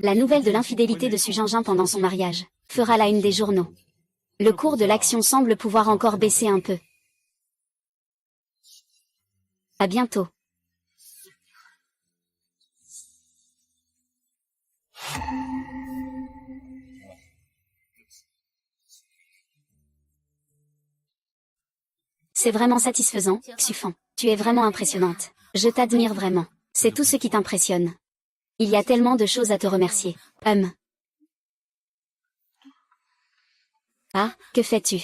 La nouvelle de l'infidélité de Su Jingjing pendant son mariage fera la une des journaux. Le cours de l'action semble pouvoir encore baisser un peu. À bientôt. C'est vraiment satisfaisant, Xufan. Tu es vraiment impressionnante. Je t'admire vraiment. C'est tout ce qui t'impressionne. Il y a tellement de choses à te remercier. Ah, que fais-tu?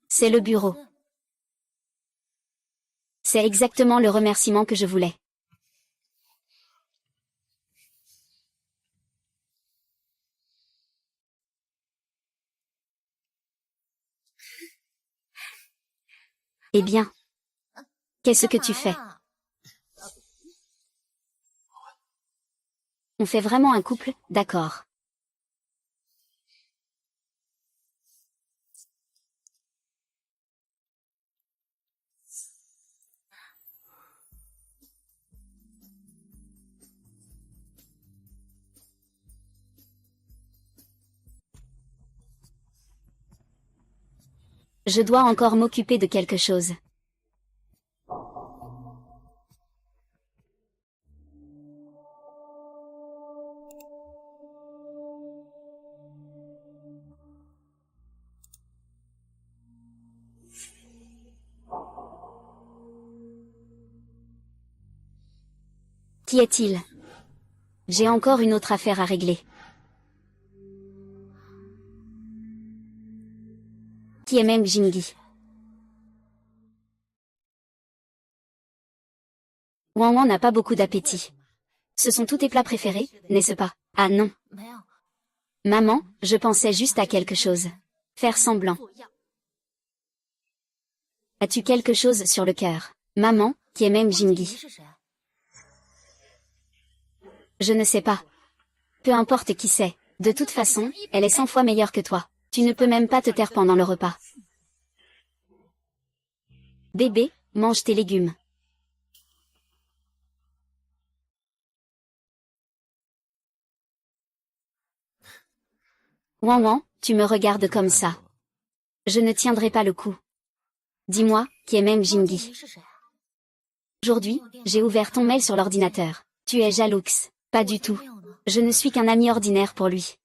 C'est le bureau. C'est exactement le remerciement que je voulais. Eh bien, qu'est-ce que tu fais? On fait vraiment un couple, d'accord. Je dois encore m'occuper de quelque chose. Qui est-il? J'ai encore une autre affaire à régler. Qui est Meng Jingyi? Wang Wang n'a pas beaucoup d'appétit. Ce sont tous tes plats préférés, n'est-ce pas? Ah non. Maman, je pensais juste à quelque chose. Faire semblant. As-tu quelque chose sur le cœur? Maman, qui est Meng Jingyi? Je ne sais pas. Peu importe qui c'est. De toute façon, elle est 100 fois meilleure que toi. Tu ne peux même pas te taire pendant le repas. Bébé, mange tes légumes. Wang Wang, tu me regardes comme ça. Je ne tiendrai pas le coup. Dis-moi, qui est Meng Jingyi? Aujourd'hui, j'ai ouvert ton mail sur l'ordinateur. Tu es jaloux? Pas du tout. Je ne suis qu'un ami ordinaire pour lui.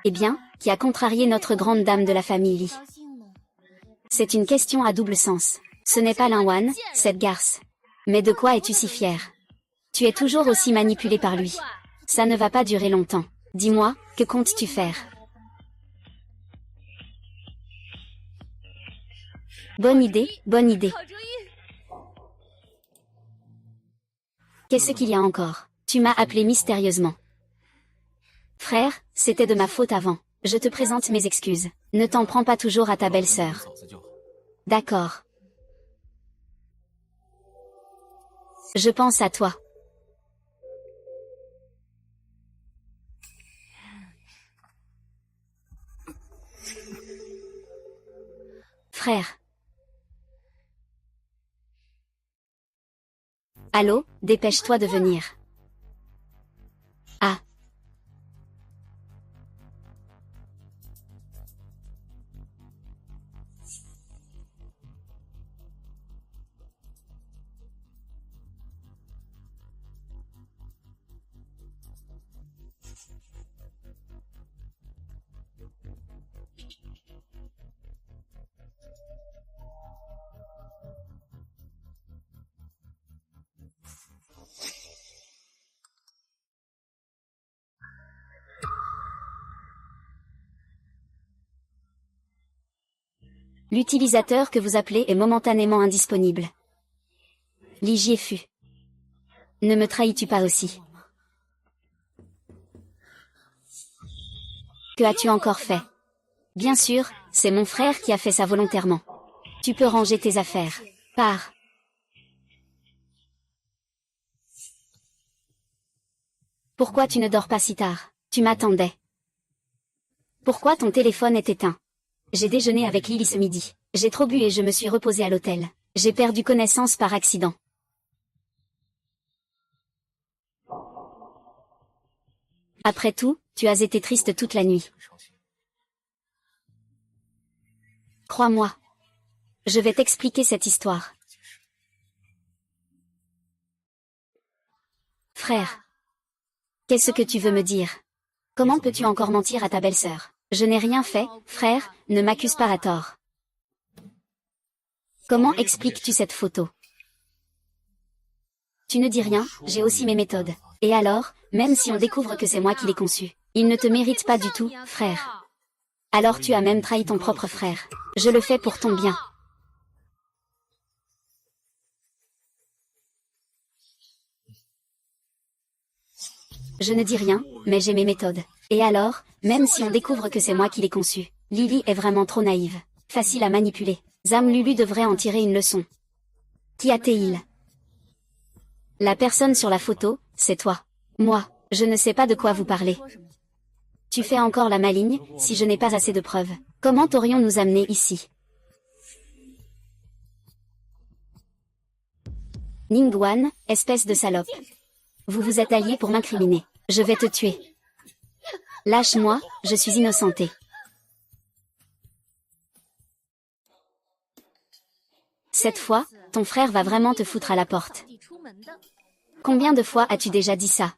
Eh bien, qui a contrarié notre grande dame de la famille Li? C'est une question à double sens. Ce n'est pas Lin Wan, cette garce. Mais de quoi es-tu si fier? Tu es toujours aussi manipulé par lui. Ça ne va pas durer longtemps. Dis-moi, que comptes-tu faire? Bonne idée, bonne idée. Qu'est-ce qu'il y a encore? Tu m'as appelé mystérieusement. Frère, c'était de ma faute avant. Je te présente mes excuses. Ne t'en prends pas toujours à ta belle-sœur. D'accord. Je pense à toi. Frère. Allô, dépêche-toi de venir. Ah. L'utilisateur que vous appelez est momentanément indisponible. Li Fu. Ne me trahis-tu pas aussi? Que as-tu encore fait? Bien sûr, c'est mon frère qui a fait ça volontairement. Tu peux ranger tes affaires. Pars. Pourquoi tu ne dors pas si tard? Tu m'attendais. Pourquoi ton téléphone est éteint? J'ai déjeuné avec Lily ce midi. J'ai trop bu et je me suis reposée à l'hôtel. J'ai perdu connaissance par accident. Après tout, tu as été triste toute la nuit. Crois-moi. Je vais t'expliquer cette histoire. Frère. Qu'est-ce que tu veux me dire? Comment peux-tu encore mentir à ta belle-sœur? Je n'ai rien fait, frère, ne m'accuse pas à tort. Comment expliques-tu cette photo? Tu ne dis rien, j'ai aussi mes méthodes. Et alors, même si on découvre que c'est moi qui l'ai conçue, il ne te mérite pas du tout, frère. Alors tu as même trahi ton propre frère. Je le fais pour ton bien. Je ne dis rien, mais j'ai mes méthodes. Et alors, même si on découvre que c'est moi qui l'ai conçue, Lily est vraiment trop naïve. Facile à manipuler. Zam Lulu devrait en tirer une leçon. Qui a-t-il? La personne sur la photo, c'est toi. Moi, je ne sais pas de quoi vous parlez. Tu fais encore la maligne, si je n'ai pas assez de preuves. Comment aurions-nous amené ici? Ningguan, espèce de salope. Vous vous êtes alliés pour m'incriminer. Je vais te tuer. Lâche-moi, je suis innocentée. Cette fois, ton frère va vraiment te foutre à la porte. Combien de fois as-tu déjà dit ça?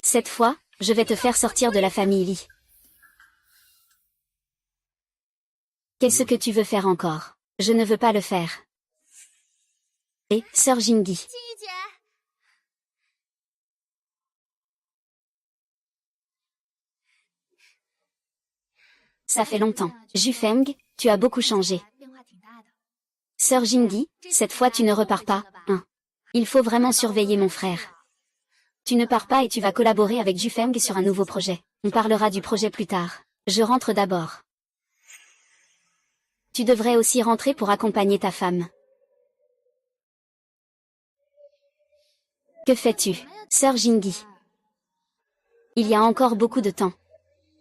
Cette fois, je vais te faire sortir de la famille Li. Qu'est-ce que tu veux faire encore? Je ne veux pas le faire. Et, sœur Jingyi. Ça fait longtemps. Jufeng, tu as beaucoup changé. Sœur Jingyi, cette fois tu ne repars pas, hein. Il faut vraiment surveiller mon frère. Tu ne pars pas et tu vas collaborer avec Jufeng sur un nouveau projet. On parlera du projet plus tard. Je rentre d'abord. Tu devrais aussi rentrer pour accompagner ta femme. Que fais-tu, sœur Jingyi? Il y a encore beaucoup de temps.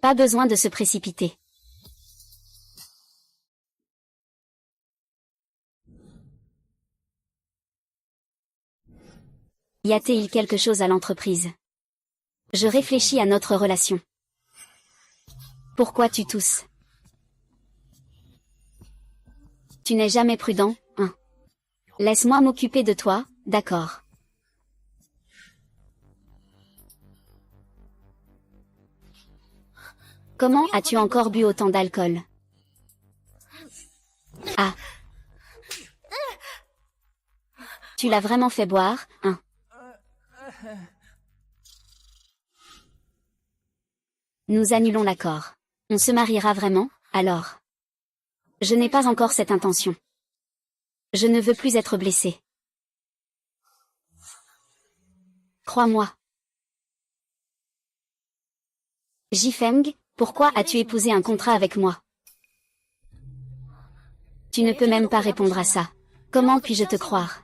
Pas besoin de se précipiter. Y a-t-il quelque chose à l'entreprise? Je réfléchis à notre relation. Pourquoi tu tousses? Tu n'es jamais prudent, hein? Laisse-moi m'occuper de toi, d'accord? Comment as-tu encore bu autant d'alcool? Ah. Tu l'as vraiment fait boire, hein? Nous annulons l'accord. On se mariera vraiment, alors? Je n'ai pas encore cette intention. Je ne veux plus être blessée. Crois-moi. Jifeng, pourquoi as-tu épousé un contrat avec moi? Tu ne peux même pas répondre à ça. Comment puis-je te croire?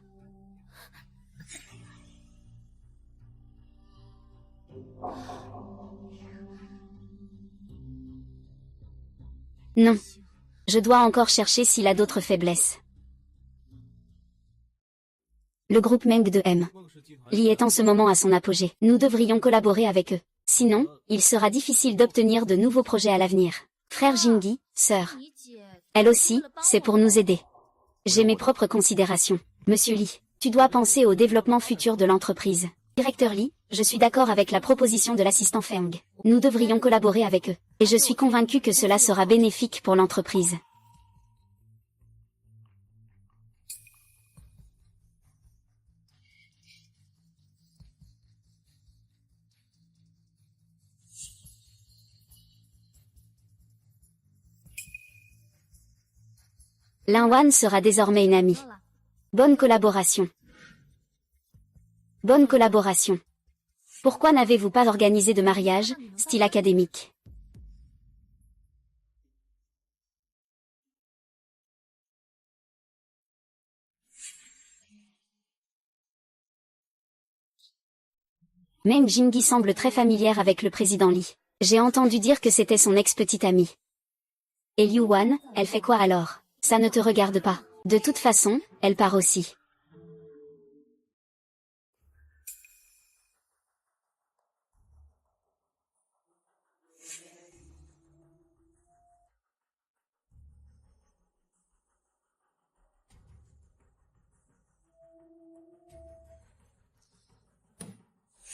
Non. Je dois encore chercher s'il a d'autres faiblesses. Le groupe Meng de M. Li est en ce moment à son apogée. Nous devrions collaborer avec eux. Sinon, il sera difficile d'obtenir de nouveaux projets à l'avenir. Frère Jingyi, sœur. Elle aussi, c'est pour nous aider. J'ai mes propres considérations. Monsieur Li, tu dois penser au développement futur de l'entreprise. Directeur Li, je suis d'accord avec la proposition de l'assistant Feng. Nous devrions collaborer avec eux. Et je suis convaincu que cela sera bénéfique pour l'entreprise. Linwan sera désormais une amie. Bonne collaboration. Bonne collaboration. Pourquoi n'avez-vous pas organisé de mariage, style académique? Meng Jingyi semble très familière avec le président Li. J'ai entendu dire que c'était son ex-petite amie. Et Liu Wan, elle fait quoi alors? Ça ne te regarde pas. De toute façon, elle part aussi.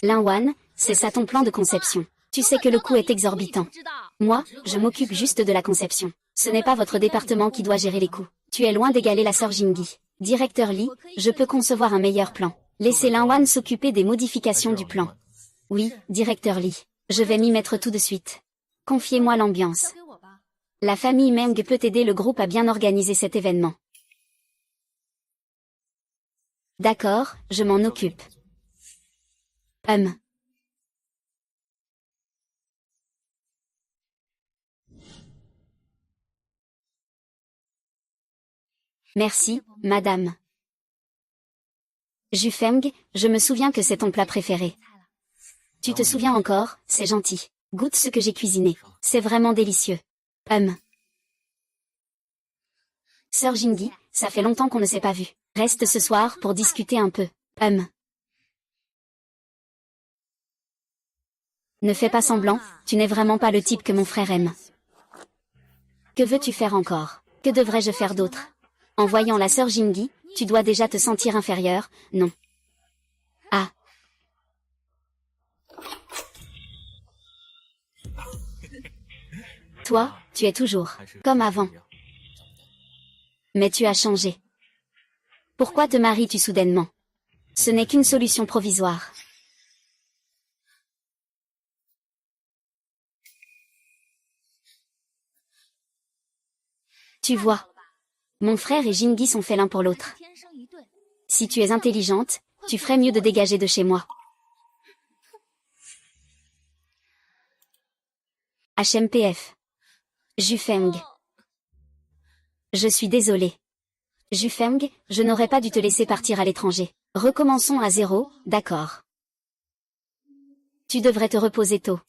Lin Wan, c'est ça ton plan de conception. Tu sais que le coût est exorbitant. Moi, je m'occupe juste de la conception. Ce n'est pas votre département qui doit gérer les coûts. Tu es loin d'égaler la sœur Jingyi. Directeur Li, je peux concevoir un meilleur plan. Laissez Lin Wan s'occuper des modifications du plan. Oui, directeur Li. Je vais m'y mettre tout de suite. Confiez-moi l'ambiance. La famille Meng peut aider le groupe à bien organiser cet événement. D'accord, je m'en occupe. Merci, madame. Jufeng, je me souviens que c'est ton plat préféré. Tu te souviens encore, c'est gentil. Goûte ce que j'ai cuisiné. C'est vraiment délicieux. Sœur Jingyi, ça fait longtemps qu'on ne s'est pas vu. Reste ce soir pour discuter un peu. Ne fais pas semblant, tu n'es vraiment pas le type que mon frère aime. Que veux-tu faire encore? Que devrais-je faire d'autre? En voyant la sœur Jingyi, tu dois déjà te sentir inférieur, non? Ah. Toi, tu es toujours comme avant. Mais tu as changé. Pourquoi te maries-tu soudainement? Ce n'est qu'une solution provisoire. Tu vois. Mon frère et Jingyi sont faits l'un pour l'autre. Si tu es intelligente, tu ferais mieux de dégager de chez moi. HMPF. Jufeng. Je suis désolé. Jufeng, je n'aurais pas dû te laisser partir à l'étranger. Recommençons à zéro, d'accord. Tu devrais te reposer tôt.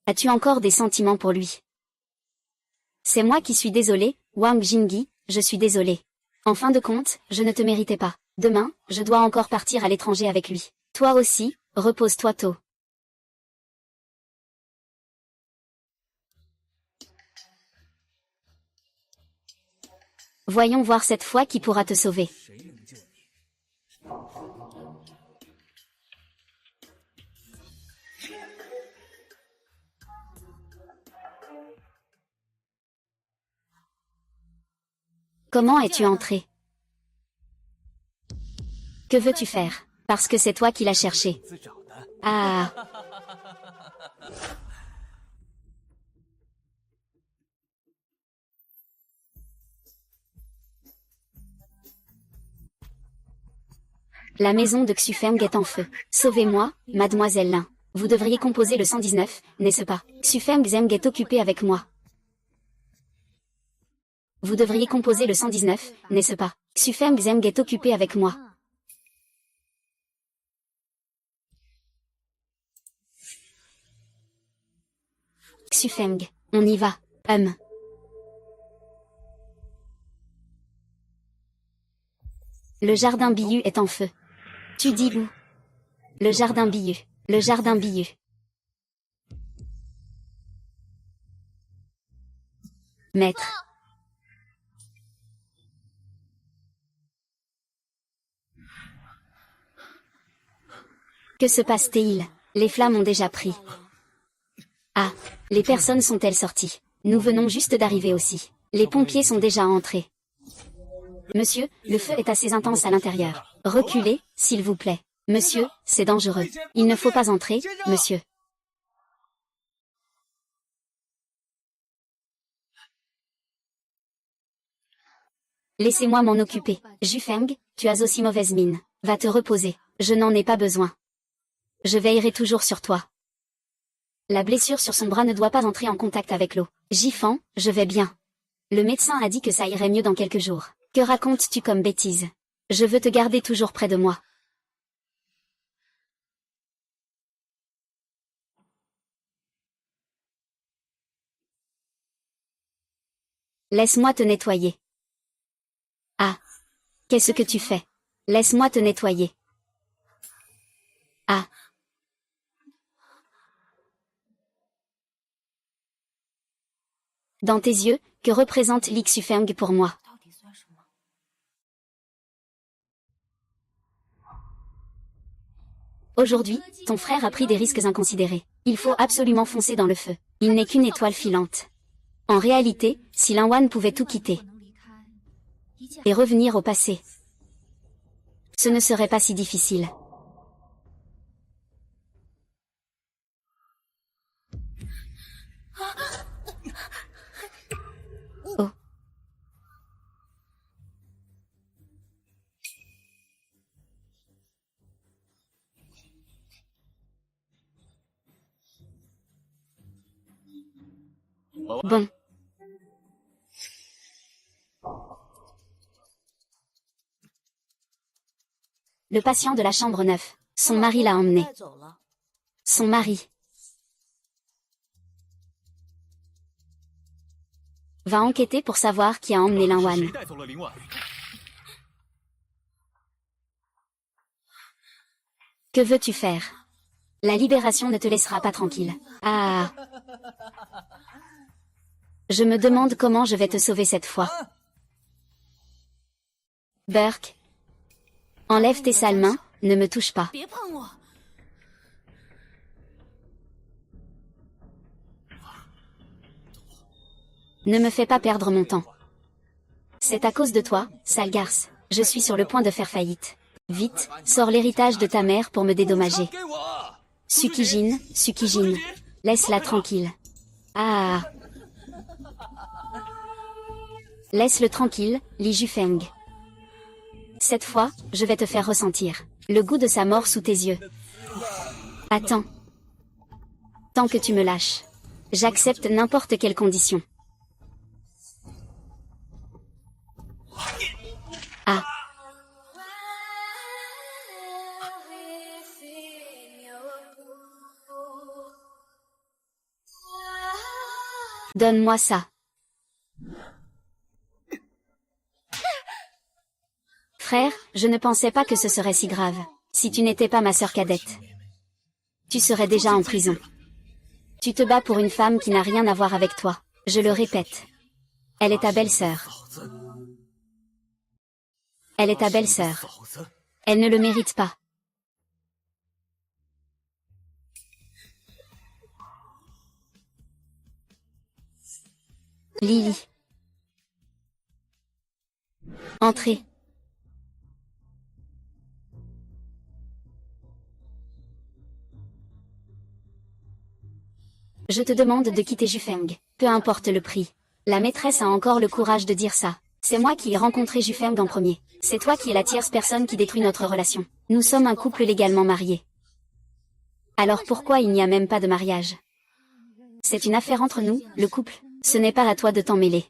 As-tu encore des sentiments pour lui? C'est moi qui suis désolé, Wang Jingyi, je suis désolé. En fin de compte, je ne te méritais pas. Demain, je dois encore partir à l'étranger avec lui. Toi aussi, repose-toi tôt. Voyons voir cette fois qui pourra te sauver. Comment es-tu entré? Que veux-tu faire? Parce que c'est toi qui l'as cherché. Ah. La maison de Xufeng est en feu. Sauvez-moi, mademoiselle Lin. Vous devriez composer le 119, n'est-ce pas? Xufeng Zeng est occupé avec moi. Vous devriez composer le 119, n'est-ce pas? Xufeng Zeng est occupé avec moi. Xufeng, on y va. Le jardin Biyu est en feu. Tu dis où? Le jardin Biyu. Le jardin Biyu. Maître. Que se passe-t-il? Les flammes ont déjà pris. Ah, les personnes sont-elles sorties? Nous venons juste d'arriver aussi. Les pompiers sont déjà entrés. Monsieur, le feu est assez intense à l'intérieur. Reculez, s'il vous plaît. Monsieur, c'est dangereux. Il ne faut pas entrer, monsieur. Laissez-moi m'en occuper. Jufeng, tu as aussi mauvaise mine. Va te reposer. Je n'en ai pas besoin. Je veillerai toujours sur toi. La blessure sur son bras ne doit pas entrer en contact avec l'eau. Jifan, je vais bien. Le médecin a dit que ça irait mieux dans quelques jours. Que racontes-tu comme bêtise? Je veux te garder toujours près de moi. Laisse-moi te nettoyer. Ah. Qu'est-ce que tu fais? Laisse-moi te nettoyer. Ah. Dans tes yeux, que représente l'Ixufeng pour moi? Aujourd'hui, ton frère a pris des risques inconsidérés. Il faut absolument foncer dans le feu. Il n'est qu'une étoile filante. En réalité, si Linwan pouvait tout quitter et revenir au passé, ce ne serait pas si difficile. Oh. Bon. Le patient de la chambre 9. Son mari l'a emmené. Son mari va enquêter pour savoir qui a emmené Linwan. Que veux-tu faire? La libération ne te laissera pas tranquille. Ah. Je me demande comment je vais te sauver cette fois. Burke. Enlève tes sales mains, ne me touche pas. Ne me fais pas perdre mon temps. C'est à cause de toi, sale garce. Je suis sur le point de faire faillite. Vite, sors l'héritage de ta mère pour me dédommager. Tsukijin, Tsukijin. Laisse-la tranquille. Ah. Laisse-le tranquille, Li Jufeng. Cette fois, je vais te faire ressentir le goût de sa mort sous tes yeux. Attends. Tant que tu me lâches, j'accepte n'importe quelle condition. Ah. Donne-moi ça. Frère, je ne pensais pas que ce serait si grave. Si tu n'étais pas ma sœur cadette, tu serais déjà en prison. Tu te bats pour une femme qui n'a rien à voir avec toi. Je le répète. Elle est ta belle-sœur. Elle est ta belle-sœur. Elle ne le mérite pas. Lily. Entrez. Je te demande de quitter Jufeng, peu importe le prix. La maîtresse a encore le courage de dire ça. C'est moi qui ai rencontré Jufeng en premier. C'est toi qui es la tierce personne qui détruit notre relation. Nous sommes un couple légalement marié. Alors pourquoi il n'y a même pas de mariage? C'est une affaire entre nous, le couple. Ce n'est pas à toi de t'en mêler.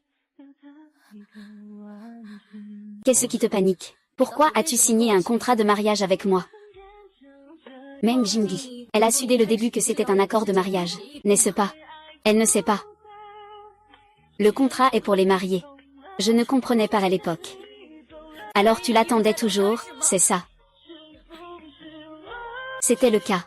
Qu'est-ce qui te panique? Pourquoi as-tu signé un contrat de mariage avec moi? Meng Jingyi. Elle a su dès le début que c'était un accord de mariage, n'est-ce pas? Elle ne sait pas. Le contrat est pour les mariés. Je ne comprenais pas à l'époque. Alors tu l'attendais toujours, c'est ça? C'était le cas.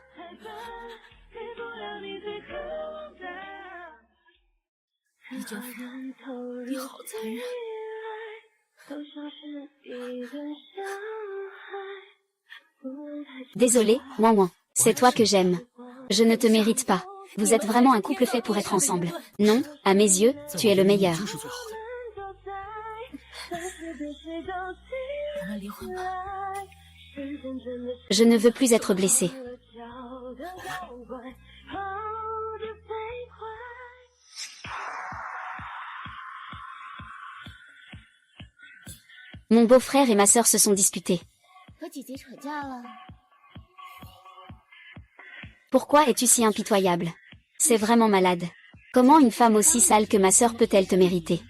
Désolé, Wan Wan. C'est toi que j'aime. Je ne te mérite pas. Vous êtes vraiment un couple fait pour être ensemble. Non, à mes yeux, tu es le meilleur. 咱们离婚吧。 Je ne veux plus être blessée. Mon beau-frère et ma sœur se sont disputés. 和姐姐吵架了。 Pourquoi es-tu si impitoyable? C'est vraiment malade. Comment une femme aussi sale que ma sœur peut-elle te mériter?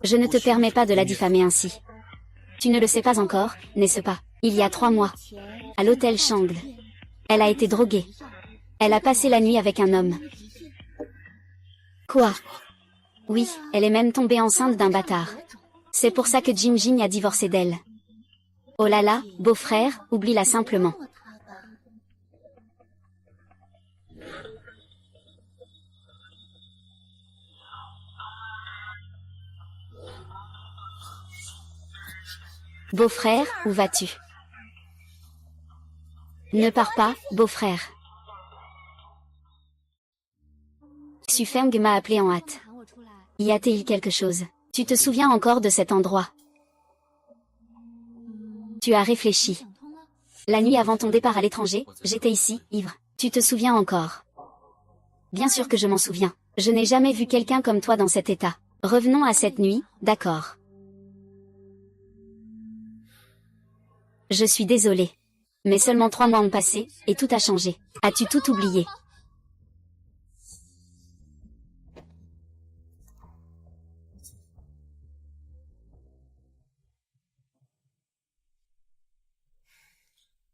Je ne te permets pas de la diffamer ainsi. Tu ne le sais pas encore, n'est-ce pas? Il y a 3 mois, à l'hôtel Changle. Elle a été droguée. Elle a passé la nuit avec un homme. Quoi? Oui, elle est même tombée enceinte d'un bâtard. C'est pour ça que Jim Jing a divorcé d'elle. Oh là là, beau-frère, oublie-la simplement. Beau-frère, où vas-tu? Ne pars pas, beau-frère. Xu Feng m'a appelé en hâte. Y a-t-il quelque chose? Tu te souviens encore de cet endroit? Tu as réfléchi. La nuit avant ton départ à l'étranger, j'étais ici, ivre. Tu te souviens encore? Bien sûr que je m'en souviens. Je n'ai jamais vu quelqu'un comme toi dans cet état. Revenons à cette nuit, d'accord. Je suis désolée. Mais seulement 3 mois ont passé, et tout a changé. As-tu tout oublié?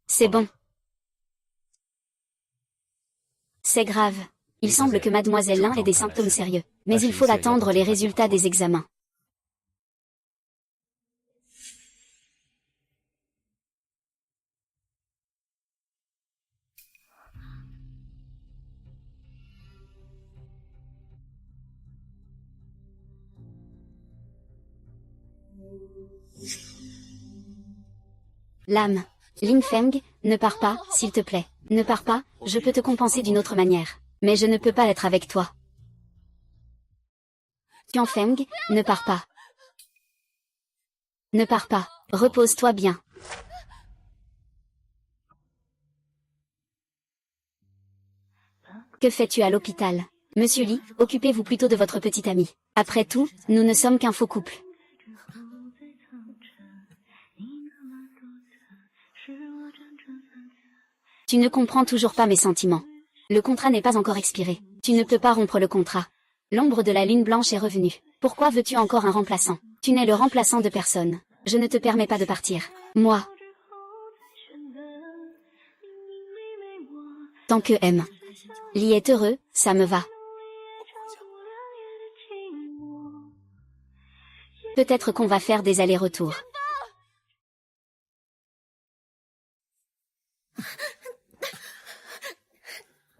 C'est bon. C'est grave. Il semble que Mademoiselle Lin ait des symptômes sérieux. Mais il faut attendre les résultats des examens. L'âme. Ling Feng, ne pars pas, s'il te plaît. Ne pars pas, je peux te compenser d'une autre manière. Mais je ne peux pas être avec toi. Tian Feng, ne pars pas. Ne pars pas, repose-toi bien. Que fais-tu à l'hôpital? Monsieur Li, occupez-vous plutôt de votre petite amie. Après tout, nous ne sommes qu'un faux couple. Tu ne comprends toujours pas mes sentiments. Le contrat n'est pas encore expiré. Tu ne peux pas rompre le contrat. L'ombre de la lune blanche est revenue. Pourquoi veux-tu encore un remplaçant? Tu n'es le remplaçant de personne. Je ne te permets pas de partir. Moi. Tant que M. Li est heureux, ça me va. Peut-être qu'on va faire des allers-retours.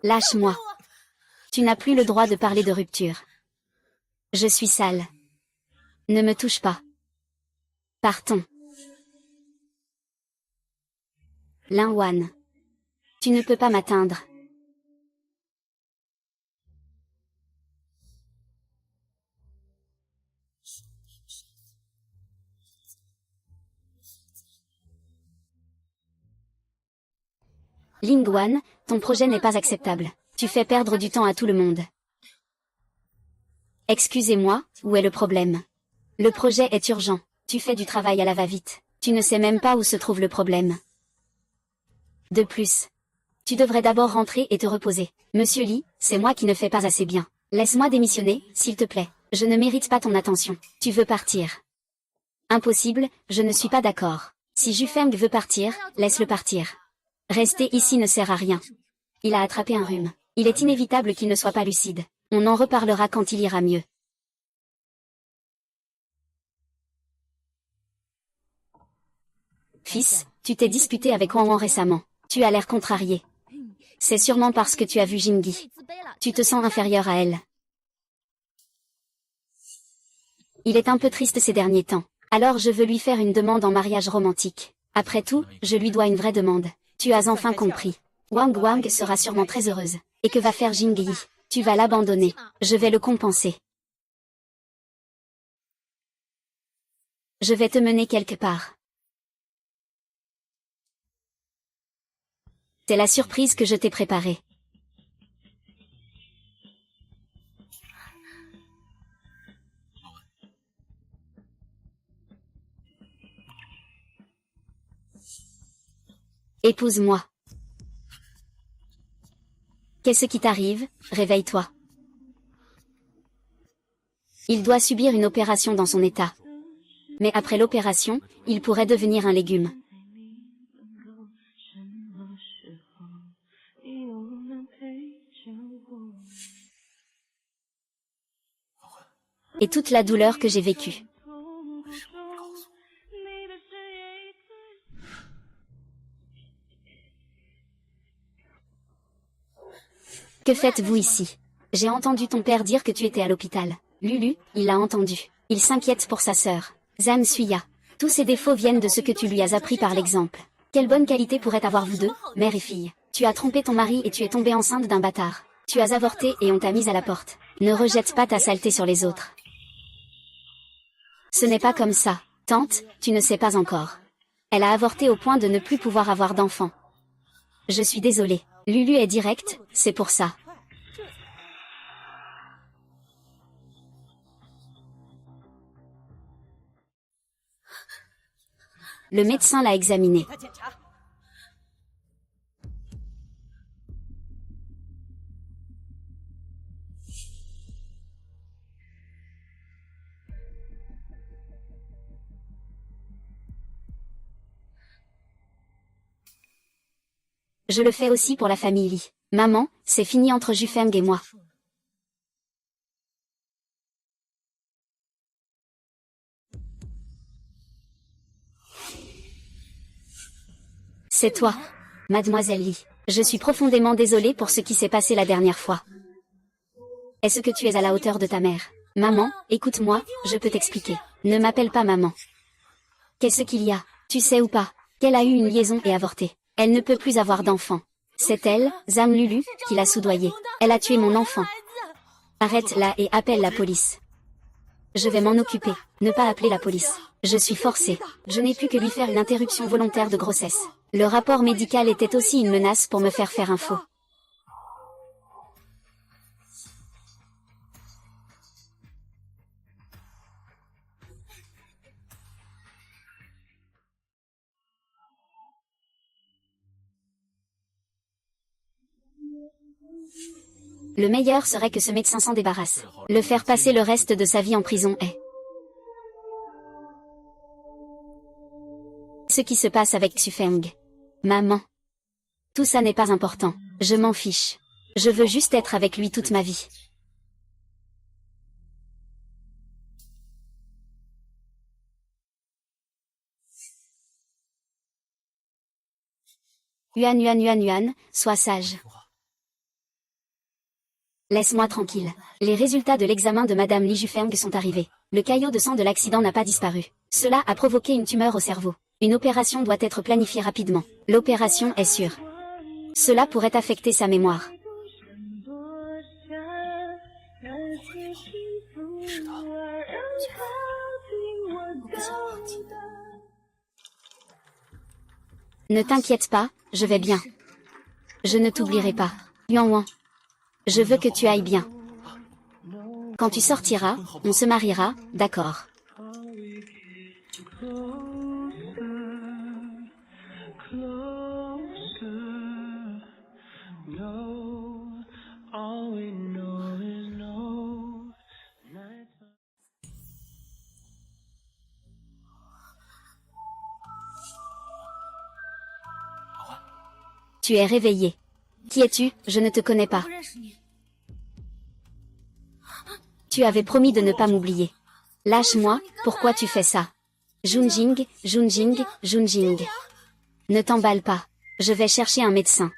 Lâche-moi. Tu n'as plus le droit de parler de rupture. Je suis sale. Ne me touche pas. Partons. Lin Wan. Tu ne peux pas m'atteindre. Ling Wan, ton projet n'est pas acceptable. Tu fais perdre du temps à tout le monde. Excusez-moi, où est le problème? Le projet est urgent. Tu fais du travail à la va-vite. Tu ne sais même pas où se trouve le problème. De plus, tu devrais d'abord rentrer et te reposer. Monsieur Li, c'est moi qui ne fais pas assez bien. Laisse-moi démissionner, s'il te plaît. Je ne mérite pas ton attention. Tu veux partir. Impossible, je ne suis pas d'accord. Si Ju Feng veut partir, laisse-le partir. Rester ici ne sert à rien. Il a attrapé un rhume. Il est inévitable qu'il ne soit pas lucide. On en reparlera quand il ira mieux. Fils, tu t'es disputé avec Wang Wang récemment. Tu as l'air contrarié. C'est sûrement parce que tu as vu Jingyi. Tu te sens inférieur à elle. Il est un peu triste ces derniers temps. Alors je veux lui faire une demande en mariage romantique. Après tout, je lui dois une vraie demande. Tu as enfin compris. Wang Wang sera sûrement très heureuse. Et que va faire Jing Yi? Tu vas l'abandonner. Je vais le compenser. Je vais te mener quelque part. C'est la surprise que je t'ai préparée. Épouse-moi. Qu'est-ce qui t'arrive? Réveille-toi. Il doit subir une opération dans son état. Mais après l'opération, il pourrait devenir un légume. Et toute la douleur que j'ai vécue. Que faites-vous ici? J'ai entendu ton père dire que tu étais à l'hôpital. Lulu, il l'a entendu. Il s'inquiète pour sa sœur. Zhang Suya. Tous ses défauts viennent de ce que tu lui as appris par l'exemple. Quelle bonne qualité pourrait avoir vous deux, mère et fille? Tu as trompé ton mari et tu es tombée enceinte d'un bâtard. Tu as avorté et on t'a mise à la porte. Ne rejette pas ta saleté sur les autres. Ce n'est pas comme ça. Tante, tu ne sais pas encore. Elle a avorté au point de ne plus pouvoir avoir d'enfant. Je suis désolée. Lulu est directe, c'est pour ça. Le médecin l'a examiné. Je le fais aussi pour la famille Li. Maman, c'est fini entre Jufeng et moi. C'est toi, mademoiselle Li. Je suis profondément désolée pour ce qui s'est passé la dernière fois. Est-ce que tu es à la hauteur de ta mère? Maman, écoute-moi, je peux t'expliquer. Ne m'appelle pas maman. Qu'est-ce qu'il y a? Tu sais ou pas qu'elle a eu une liaison et avorté. Elle ne peut plus avoir d'enfant. C'est elle, Zhang Lulu, qui l'a soudoyée. Elle a tué mon enfant. Arrête-la et appelle la police. Je vais m'en occuper. Ne pas appeler la police. Je suis forcée. Je n'ai pu que lui faire une interruption volontaire de grossesse. Le rapport médical était aussi une menace pour me faire un faux. Le meilleur serait que ce médecin s'en débarrasse. Le faire passer le reste de sa vie en prison est... Ce qui se passe avec Xufeng. Maman. Tout ça n'est pas important. Je m'en fiche. Je veux juste être avec lui toute ma vie. Yuan, sois sage. Laisse-moi tranquille. Les résultats de l'examen de Madame Li Jufeng sont arrivés. Le caillot de sang de l'accident n'a pas disparu. Cela a provoqué une tumeur au cerveau. Une opération doit être planifiée rapidement. L'opération est sûre. Cela pourrait affecter sa mémoire. Ne t'inquiète pas, je vais bien. Je ne t'oublierai pas. Yuan. Je veux que tu ailles bien. Quand tu sortiras, on se mariera, d'accord? Tu es réveillé. Qui es-tu? Je ne te connais pas. Tu avais promis de ne pas m'oublier. Lâche-moi, pourquoi tu fais ça? Junjing. Ne t'emballe pas. Je vais chercher un médecin.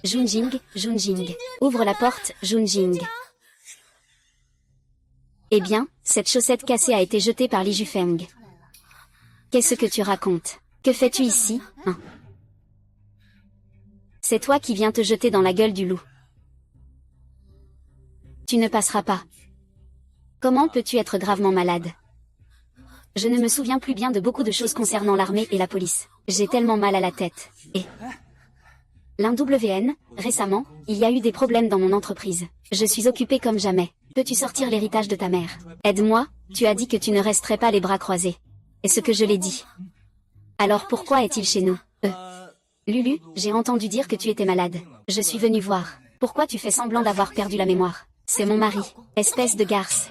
Junjing, Junjing. Ouvre la porte, Junjing. Eh bien, cette chaussette cassée a été jetée par Li Jufeng. Qu'est-ce que tu racontes? Que fais-tu ici, hein? C'est toi qui viens te jeter dans la gueule du loup. Tu ne passeras pas. Comment peux-tu être gravement malade? Je ne me souviens plus bien de beaucoup de choses concernant l'armée et la police. J'ai tellement mal à la tête. Et l'INWN, récemment, il y a eu des problèmes dans mon entreprise. Je suis occupée comme jamais. Peux-tu sortir l'héritage de ta mère? Aide-moi, tu as dit que tu ne resterais pas les bras croisés. Est-ce que je l'ai dit? Alors pourquoi est-il chez nous? Lulu, j'ai entendu dire que tu étais malade. Je suis venue voir. Pourquoi tu fais semblant d'avoir perdu la mémoire? C'est mon mari. Espèce de garce.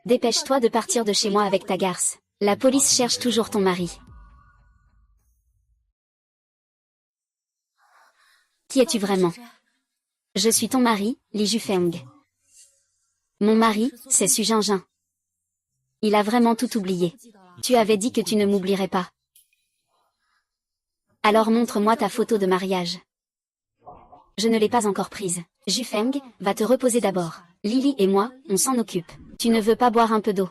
Dépêche-toi de partir de chez moi avec ta garce. La police cherche toujours ton mari. Qui es-tu vraiment? Je suis ton mari, Li Jufeng. Mon mari, c'est Su Jingjing. Il a vraiment tout oublié. Tu avais dit que tu ne m'oublierais pas. Alors montre-moi ta photo de mariage. Je ne l'ai pas encore prise. Jufeng, va te reposer d'abord. Lily et moi, on s'en occupe. Tu ne veux pas boire un peu d'eau?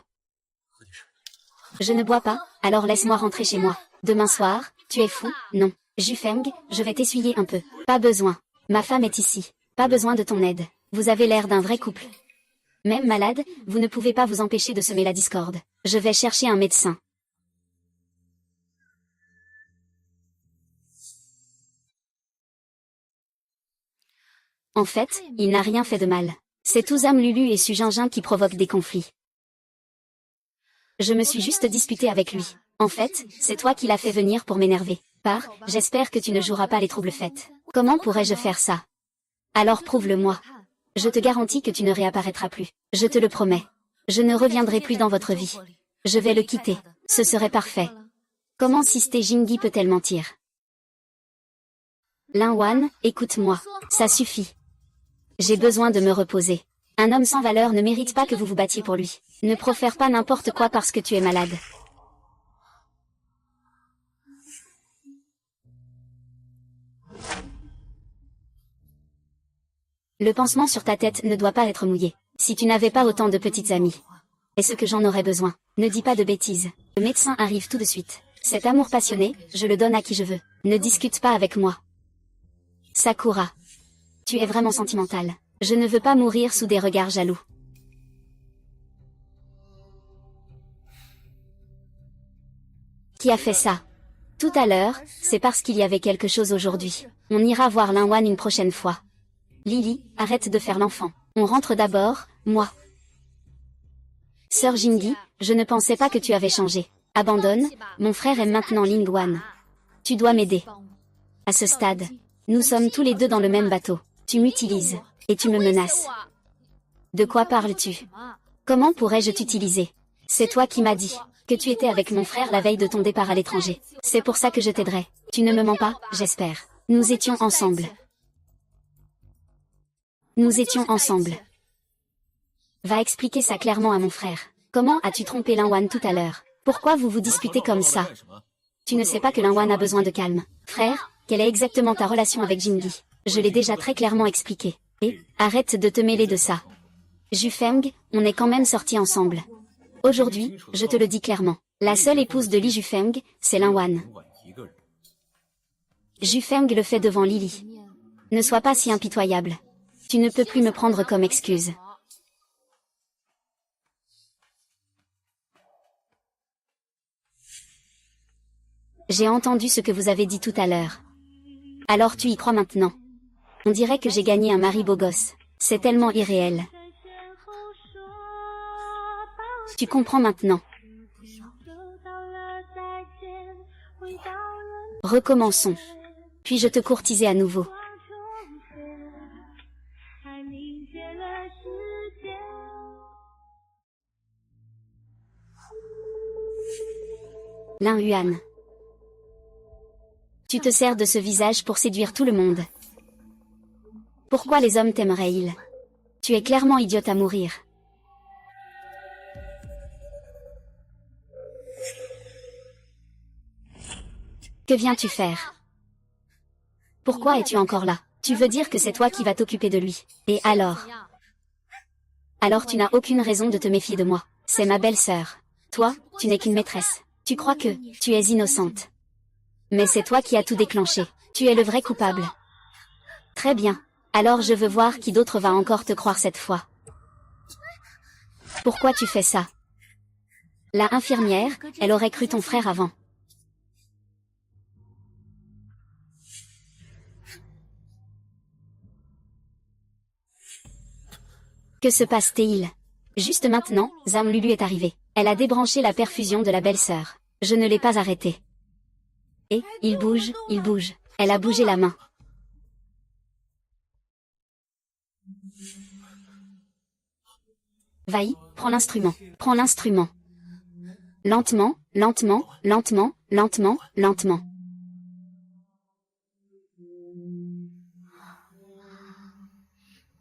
Je ne bois pas, alors laisse-moi rentrer chez moi. Demain soir, tu es fou? Non. Jufeng, je vais t'essuyer un peu. Pas besoin. Ma femme est ici. Pas besoin de ton aide. Vous avez l'air d'un vrai couple. Même malade, vous ne pouvez pas vous empêcher de semer la discorde. Je vais chercher un médecin. En fait, il n'a rien fait de mal. C'est Ouzam Lulu et Su Jingjing qui provoquent des conflits. Je me suis juste disputée avec lui. En fait, c'est toi qui l'as fait venir pour m'énerver. J'espère que tu ne joueras pas les troubles fêtes. Comment pourrais-je faire ça? Alors prouve-le-moi. Je te garantis que tu ne réapparaîtras plus. Je te le promets. Je ne reviendrai plus dans votre vie. Je vais le quitter. Ce serait parfait. Comment Sister Jingi peut-elle mentir? Lin Wan, écoute-moi. Ça suffit. J'ai besoin de me reposer. Un homme sans valeur ne mérite pas que vous vous battiez pour lui. Ne profère pas n'importe quoi parce que tu es malade. Le pansement sur ta tête ne doit pas être mouillé. Si tu n'avais pas autant de petites amies. Est-ce que j'en aurais besoin? Ne dis pas de bêtises. Le médecin arrive tout de suite. Cet amour passionné, je le donne à qui je veux. Ne discute pas avec moi. Sakura. Tu es vraiment sentimentale. Je ne veux pas mourir sous des regards jaloux. Qui a fait ça? Tout à l'heure, c'est parce qu'il y avait quelque chose aujourd'hui. On ira voir Lin Wan une prochaine fois. Lily, arrête de faire l'enfant. On rentre d'abord, moi. Sœur Jingi, je ne pensais pas que tu avais changé. Abandonne, mon frère aime maintenant Ling Wan. Tu dois m'aider. À ce stade, nous sommes tous les deux dans le même bateau. Tu m'utilises, et tu me menaces. De quoi parles-tu? Comment pourrais-je t'utiliser? C'est toi qui m'as dit que tu étais avec mon frère la veille de ton départ à l'étranger. C'est pour ça que je t'aiderai. Tu ne me mens pas, j'espère. Nous étions ensemble. Nous étions ensemble. Va expliquer ça clairement à mon frère. Comment as-tu trompé Lin Wan tout à l'heure? Pourquoi vous vous disputez comme ça? Tu ne sais pas que Lin Wan a besoin de calme. Frère, quelle est exactement ta relation avec Jingi? Je l'ai déjà très clairement expliqué. Et, arrête de te mêler de ça. Jufeng, on est quand même sortis ensemble. Aujourd'hui, je te le dis clairement. La seule épouse de Li Jufeng, c'est Lin Wan. Jufeng le fait devant Lily. Ne sois pas si impitoyable. Tu ne peux plus me prendre comme excuse. J'ai entendu ce que vous avez dit tout à l'heure. Alors tu y crois maintenant? On dirait que j'ai gagné un mari beau gosse. C'est tellement irréel. Tu comprends maintenant. Recommençons. Puis je te courtisais à nouveau. Lin Yuan. Tu te sers de ce visage pour séduire tout le monde. Pourquoi les hommes t'aimeraient-ils? Tu es clairement idiote à mourir. Que viens-tu faire? Pourquoi es-tu encore là? Tu veux dire que c'est toi qui vas t'occuper de lui. Et alors? Alors tu n'as aucune raison de te méfier de moi. C'est ma belle-sœur. Toi, tu n'es qu'une maîtresse. Tu crois que tu es innocente. Mais c'est toi qui as tout déclenché. Tu es le vrai coupable. Très bien. Alors je veux voir qui d'autre va encore te croire cette fois. Pourquoi tu fais ça? La infirmière, elle aurait cru ton frère avant. Que se passe-t-il? Juste maintenant, Zhang Lulu est arrivée. Elle a débranché la perfusion de la belle-sœur. Je ne l'ai pas arrêtée. Et, il bouge, il bouge. Elle a bougé la main. Vai, prends l'instrument. Prends l'instrument. Lentement, lentement, lentement, lentement, lentement.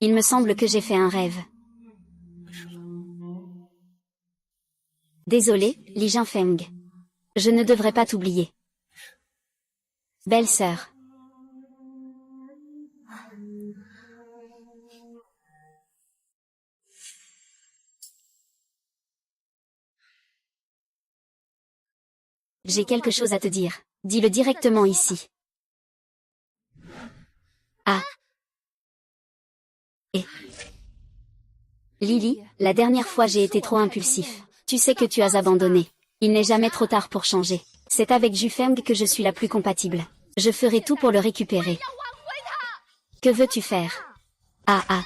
Il me semble que j'ai fait un rêve. Désolé, Li Jinfeng. Je ne devrais pas t'oublier. Belle-sœur. J'ai quelque chose à te dire. Dis-le directement ici. Ah. Et. Lily, la dernière fois j'ai été trop impulsif. Tu sais que tu as abandonné. Il n'est jamais trop tard pour changer. C'est avec Jufeng que je suis la plus compatible. Je ferai tout pour le récupérer. Que veux-tu faire? Ah ah.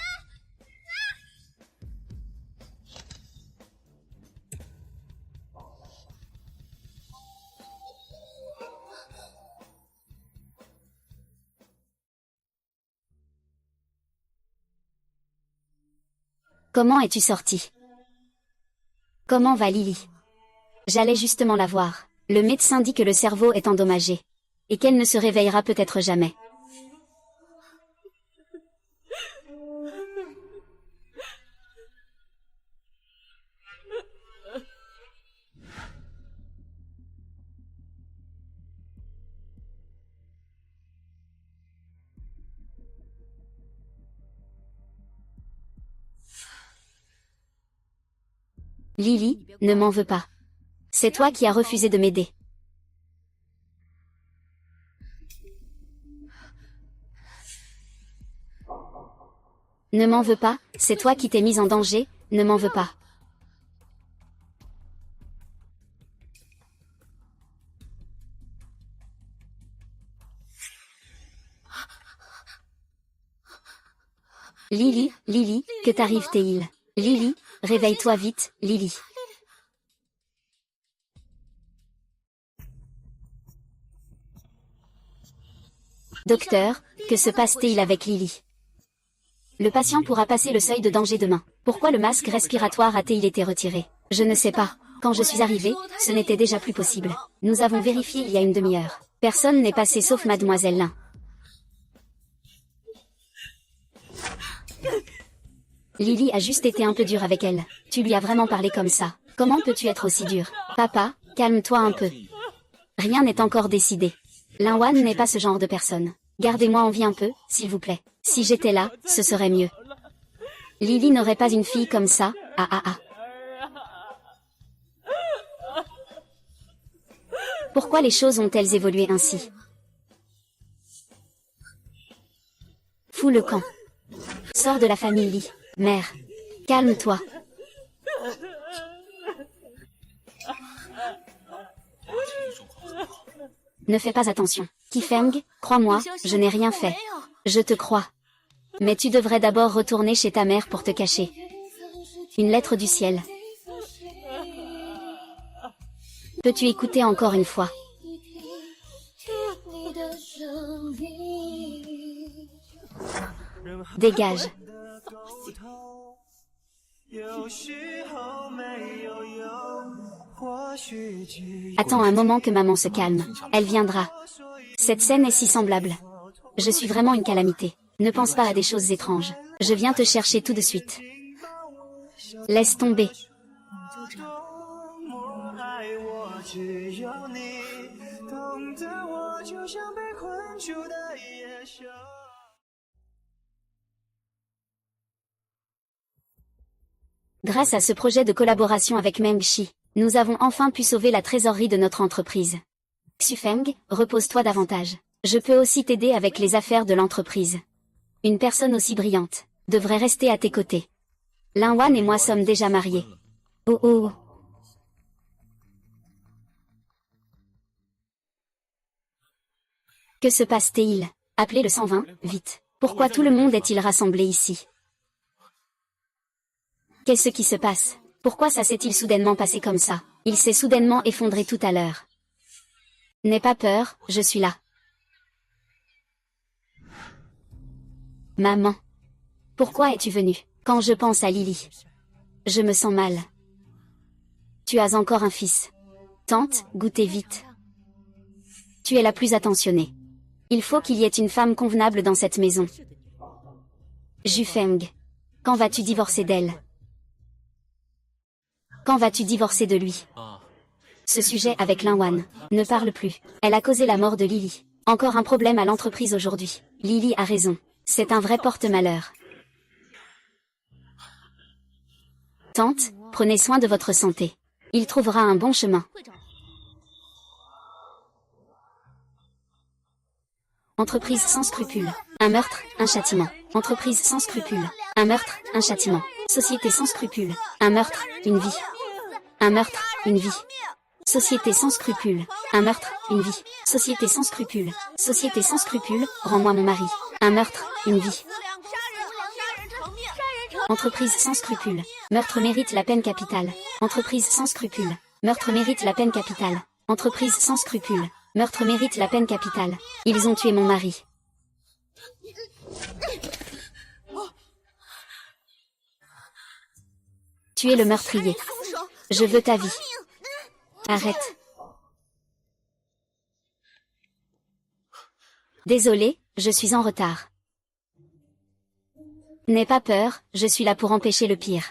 Comment es-tu sorti? Comment va Lily? J'allais justement la voir. Le médecin dit que le cerveau est endommagé. Et qu'elle ne se réveillera peut-être jamais. Lily, ne m'en veux pas. C'est toi qui as refusé de m'aider. Ne m'en veux pas, c'est toi qui t'es mise en danger, ne m'en veux pas. Lily, Lily, que t'arrive-t-il? Lily, réveille-toi vite, Lily. Docteur, que se passe-t-il avec Lily? Le patient pourra passer le seuil de danger demain. Pourquoi le masque respiratoire a-t-il été retiré? Je ne sais pas. Quand je suis arrivée, ce n'était déjà plus possible. Nous avons vérifié il y a une demi-heure. Personne n'est passé sauf Mademoiselle Lin. Lily a juste été un peu dure avec elle. Tu lui as vraiment parlé comme ça. Comment peux-tu être aussi dur? Papa, calme-toi un peu. Rien n'est encore décidé. Lin Wan n'est pas ce genre de personne. Gardez-moi en vie un peu, s'il vous plaît. Si j'étais là, ce serait mieux. Lily n'aurait pas une fille comme ça, ah ah ah. Pourquoi les choses ont-elles évolué ainsi? Fous le camp. Sors de la famille Li. Mère. Calme-toi. Ne fais pas attention. Qifeng, crois-moi, je n'ai rien fait. Je te crois. Mais tu devrais d'abord retourner chez ta mère pour te cacher. Une lettre du ciel. Peux-tu écouter encore une fois? Dégage. Attends un moment que maman se calme. Elle viendra. Cette scène est si semblable. Je suis vraiment une calamité. Ne pense pas à des choses étranges. Je viens te chercher tout de suite. Laisse tomber. Grâce à ce projet de collaboration avec Meng Shi, nous avons enfin pu sauver la trésorerie de notre entreprise. Xufeng, repose-toi davantage. Je peux aussi t'aider avec les affaires de l'entreprise. Une personne aussi brillante devrait rester à tes côtés. Lin Wan et moi sommes déjà mariés. Oh oh. Que se passe-t-il? Appelez le 120, vite. Pourquoi tout le monde est-il rassemblé ici? Qu'est-ce qui se passe? Pourquoi ça s'est-il soudainement passé comme ça? Il s'est soudainement effondré tout à l'heure. N'aie pas peur, je suis là. Maman. Pourquoi es-tu venue? Quand je pense à Lily, je me sens mal. Tu as encore un fils. Tante, goûtez vite. Tu es la plus attentionnée. Il faut qu'il y ait une femme convenable dans cette maison. Jufeng. Quand vas-tu divorcer d'elle? Quand vas-tu divorcer de lui? Ce sujet avec Lin Wan. Ne parle plus. Elle a causé la mort de Lily. Encore un problème à l'entreprise aujourd'hui. Lily a raison. C'est un vrai porte-malheur. Tante, prenez soin de votre santé. Il trouvera un bon chemin. Entreprise sans scrupules. Un meurtre, un châtiment. Entreprise sans scrupules. Un meurtre, un châtiment. Société sans scrupules. Un meurtre, une vie. Un meurtre, une vie. Société sans scrupules. Un meurtre, une vie. Société sans scrupules. Société sans scrupules, rends-moi mon mari. Un meurtre, une vie. Entreprise sans scrupules. Meurtre mérite la peine capitale. Entreprise sans scrupules. Meurtre mérite la peine capitale. Entreprise sans scrupules. Meurtre mérite la peine capitale. Ils ont tué mon mari. Tu es le meurtrier. Je veux ta vie. Arrête. Désolé, je suis en retard. N'aie pas peur, je suis là pour empêcher le pire.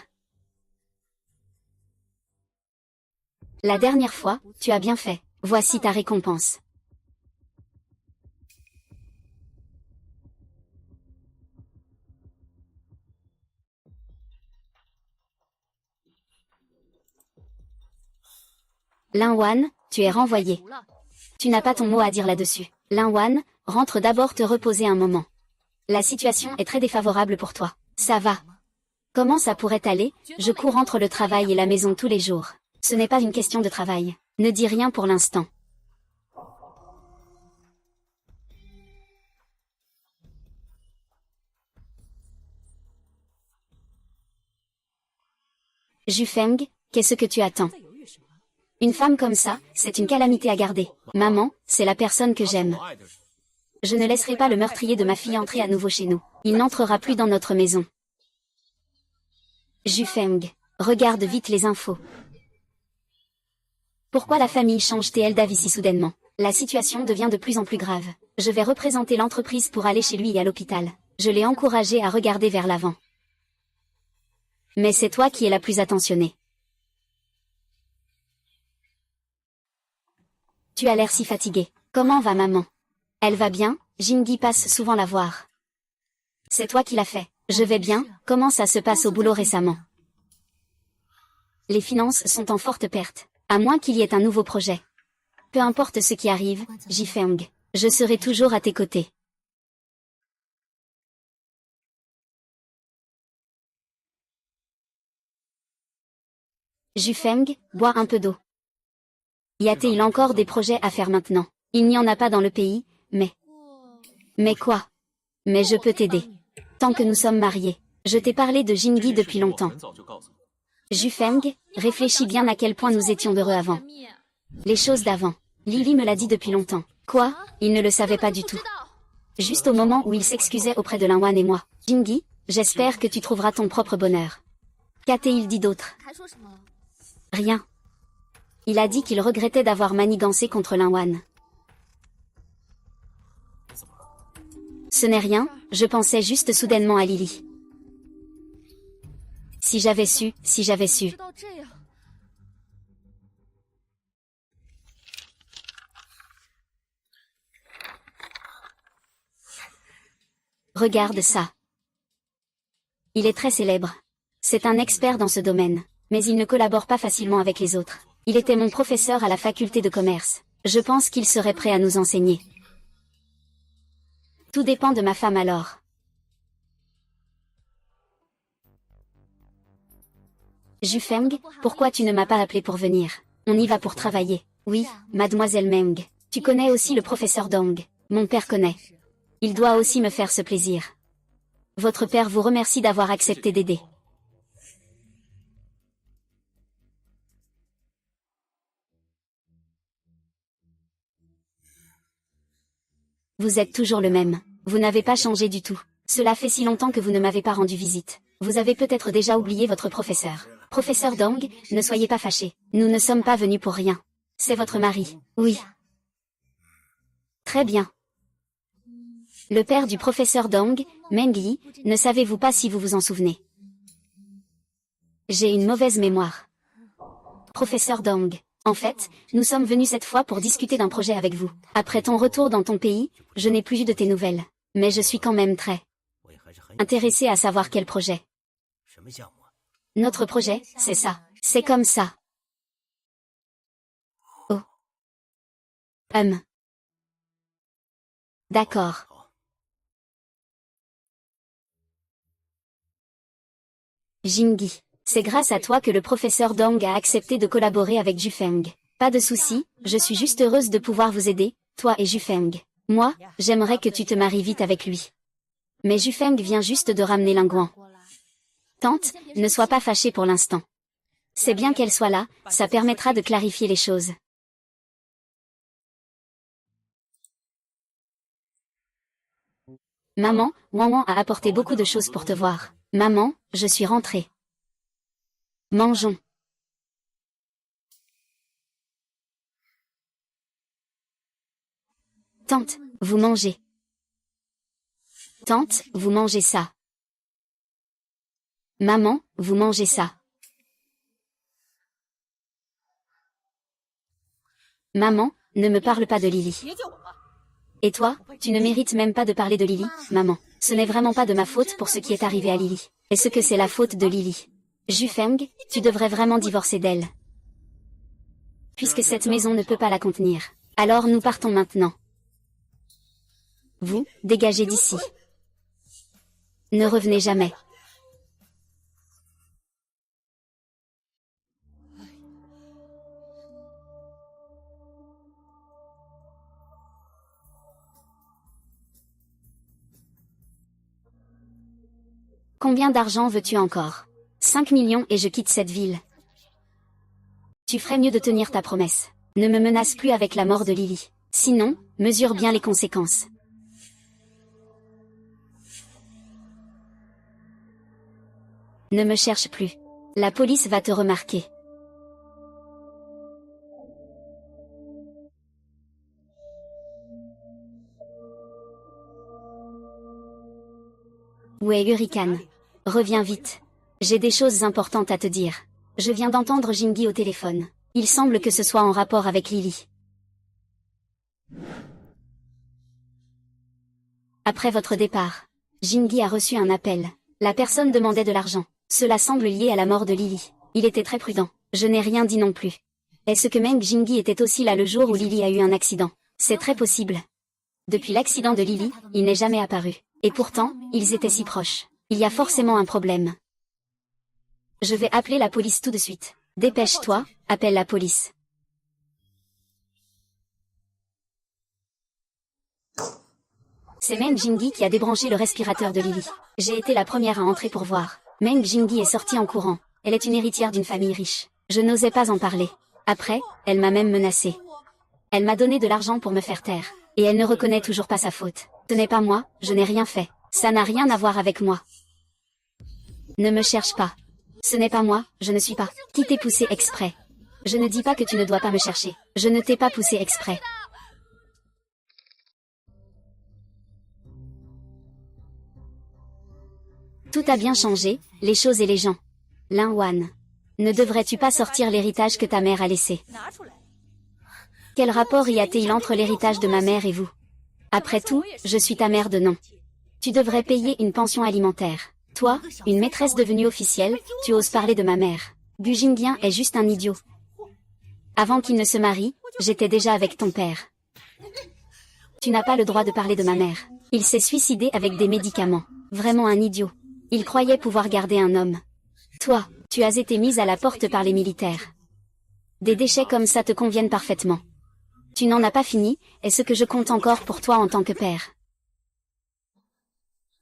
La dernière fois, tu as bien fait. Voici ta récompense. Lin Wan, tu es renvoyé. Tu n'as pas ton mot à dire là-dessus. Lin Wan, rentre d'abord te reposer un moment. La situation est très défavorable pour toi. Ça va. Comment ça pourrait aller? Je cours entre le travail et la maison tous les jours. Ce n'est pas une question de travail. Ne dis rien pour l'instant. Jufeng, qu'est-ce que tu attends? Une femme comme ça, c'est une calamité à garder. Maman, c'est la personne que j'aime. Je ne laisserai pas le meurtrier de ma fille entrer à nouveau chez nous. Il n'entrera plus dans notre maison. Jufeng, regarde vite les infos. Pourquoi la famille change-t-elle d'avis si soudainement? La situation devient de plus en plus grave. Je vais représenter l'entreprise pour aller chez lui et à l'hôpital. Je l'ai encouragé à regarder vers l'avant. Mais c'est toi qui es la plus attentionnée. Tu as l'air si fatiguée. Comment va maman? Elle va bien, Jingi passe souvent la voir. C'est toi qui l'as fait. Je vais bien, comment ça se passe au boulot récemment? Les finances sont en forte perte, à moins qu'il y ait un nouveau projet. Peu importe ce qui arrive, Jifeng, je serai toujours à tes côtés. Jufeng, bois un peu d'eau. Y a-t-il encore des projets à faire maintenant? Il n'y en a pas dans le pays, mais... Mais quoi? Mais je peux t'aider. Tant que nous sommes mariés. Je t'ai parlé de Jingi depuis longtemps. Jufeng, réfléchis bien à quel point nous étions heureux avant. Les choses d'avant. Lily me l'a dit depuis longtemps. Quoi? Il ne le savait pas du tout. Juste au moment où il s'excusait auprès de Lin Wan et moi. Jingi, j'espère que tu trouveras ton propre bonheur. Qu'a-t-il dit d'autre? Rien. Il a dit qu'il regrettait d'avoir manigancé contre Lin Wan. Ce n'est rien, je pensais juste soudainement à Lily. Si j'avais su, si j'avais su. Regarde ça. Il est très célèbre. C'est un expert dans ce domaine, mais il ne collabore pas facilement avec les autres. Il était mon professeur à la faculté de commerce. Je pense qu'il serait prêt à nous enseigner. Tout dépend de ma femme alors. Jufeng, pourquoi tu ne m'as pas appelé pour venir? On y va pour travailler. Oui, mademoiselle Meng. Tu connais aussi le professeur Dong. Mon père connaît. Il doit aussi me faire ce plaisir. Votre père vous remercie d'avoir accepté d'aider. Vous êtes toujours le même. Vous n'avez pas changé du tout. Cela fait si longtemps que vous ne m'avez pas rendu visite. Vous avez peut-être déjà oublié votre professeur. Professeur Dong, ne soyez pas fâché. Nous ne sommes pas venus pour rien. C'est votre mari. Oui. Très bien. Le père du professeur Dong, Meng Yi, ne savez-vous pas si vous vous en souvenez? J'ai une mauvaise mémoire. Professeur Dong. En fait, nous sommes venus cette fois pour discuter d'un projet avec vous. Après ton retour dans ton pays, je n'ai plus eu de tes nouvelles. Mais je suis quand même très intéressé à savoir quel projet. Notre projet, c'est ça. C'est comme ça. Oh. D'accord. Jingyi. C'est grâce à toi que le professeur Dong a accepté de collaborer avec Jufeng. Pas de souci, je suis juste heureuse de pouvoir vous aider, toi et Jufeng. Moi, j'aimerais que tu te maries vite avec lui. Mais Jufeng vient juste de ramener Lingguan. Tante, ne sois pas fâchée pour l'instant. C'est bien qu'elle soit là, ça permettra de clarifier les choses. Maman, Wang a apporté beaucoup de choses pour te voir. Maman, je suis rentrée. Mangeons. Tante, vous mangez. Tante, vous mangez ça. Maman, vous mangez ça. Maman, ne me parle pas de Lily. Et toi, tu ne mérites même pas de parler de Lily, maman. Ce n'est vraiment pas de ma faute pour ce qui est arrivé à Lily. Est-ce que c'est la faute de Lily? Jufeng, tu devrais vraiment divorcer d'elle. Puisque cette maison ne peut pas la contenir. Alors nous partons maintenant. Vous, dégagez d'ici. Ne revenez jamais. Combien d'argent veux-tu encore? 5 millions et je quitte cette ville. Tu ferais mieux de tenir ta promesse. Ne me menace plus avec la mort de Lily. Sinon, mesure bien les conséquences. Ne me cherche plus. La police va te remarquer. Où est Hurricane? Reviens vite. J'ai des choses importantes à te dire. Je viens d'entendre Jingyi au téléphone. Il semble que ce soit en rapport avec Lily. Après votre départ, Jingyi a reçu un appel. La personne demandait de l'argent. Cela semble lié à la mort de Lily. Il était très prudent. Je n'ai rien dit non plus. Est-ce que Meng Jingyi était aussi là le jour où Lily a eu un accident? C'est très possible. Depuis l'accident de Lily, il n'est jamais apparu. Et pourtant, ils étaient si proches. Il y a forcément un problème. Je vais appeler la police tout de suite. Dépêche-toi, appelle la police. C'est Meng Jingyi qui a débranché le respirateur de Lily. J'ai été la première à entrer pour voir. Meng Jingyi est sortie en courant. Elle est une héritière d'une famille riche. Je n'osais pas en parler. Après, elle m'a même menacée. Elle m'a donné de l'argent pour me faire taire. Et elle ne reconnaît toujours pas sa faute. Ce n'est pas moi, je n'ai rien fait. Ça n'a rien à voir avec moi. Ne me cherche pas. Ce n'est pas moi, je ne suis pas. Qui t'ai poussé exprès? Je ne dis pas que tu ne dois pas me chercher. Je ne t'ai pas poussé exprès. Tout a bien changé, les choses et les gens. Lin-Wan. Ne devrais-tu pas sortir l'héritage que ta mère a laissé? Quel rapport y a-t-il entre l'héritage de ma mère et vous? Après tout, je suis ta mère de nom. Tu devrais payer une pension alimentaire. Toi, une maîtresse devenue officielle, tu oses parler de ma mère. Gu Jingliang est juste un idiot. Avant qu'il ne se marie, j'étais déjà avec ton père. Tu n'as pas le droit de parler de ma mère. Il s'est suicidé avec des médicaments. Vraiment un idiot. Il croyait pouvoir garder un homme. Toi, tu as été mise à la porte par les militaires. Des déchets comme ça te conviennent parfaitement. Tu n'en as pas fini, et ce que je compte encore pour toi en tant que père.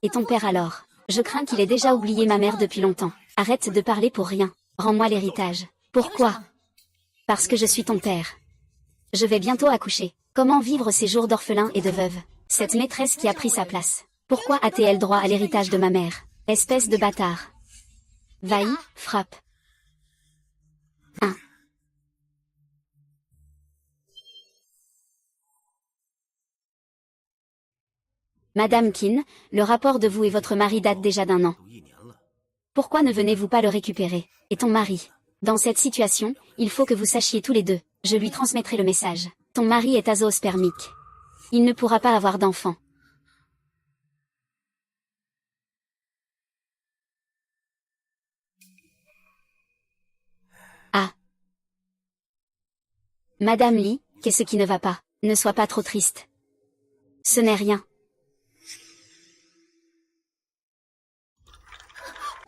Et ton père alors? Je crains qu'il ait déjà oublié ma mère depuis longtemps. Arrête de parler pour rien. Rends-moi l'héritage. Pourquoi? Parce que je suis ton père. Je vais bientôt accoucher. Comment vivre ces jours d'orphelin et de veuve? Cette maîtresse qui a pris sa place. Pourquoi a-t-elle droit à l'héritage de ma mère? Espèce de bâtard. Vailly, frappe. 1. Madame Qin, le rapport de vous et votre mari date déjà d'1 an. Pourquoi ne venez-vous pas le récupérer? Et ton mari? Dans cette situation, il faut que vous sachiez tous les deux. Je lui transmettrai le message. Ton mari est azoospermique. Il ne pourra pas avoir d'enfant. Ah. Madame Li, qu'est-ce qui ne va pas? Ne sois pas trop triste. Ce n'est rien.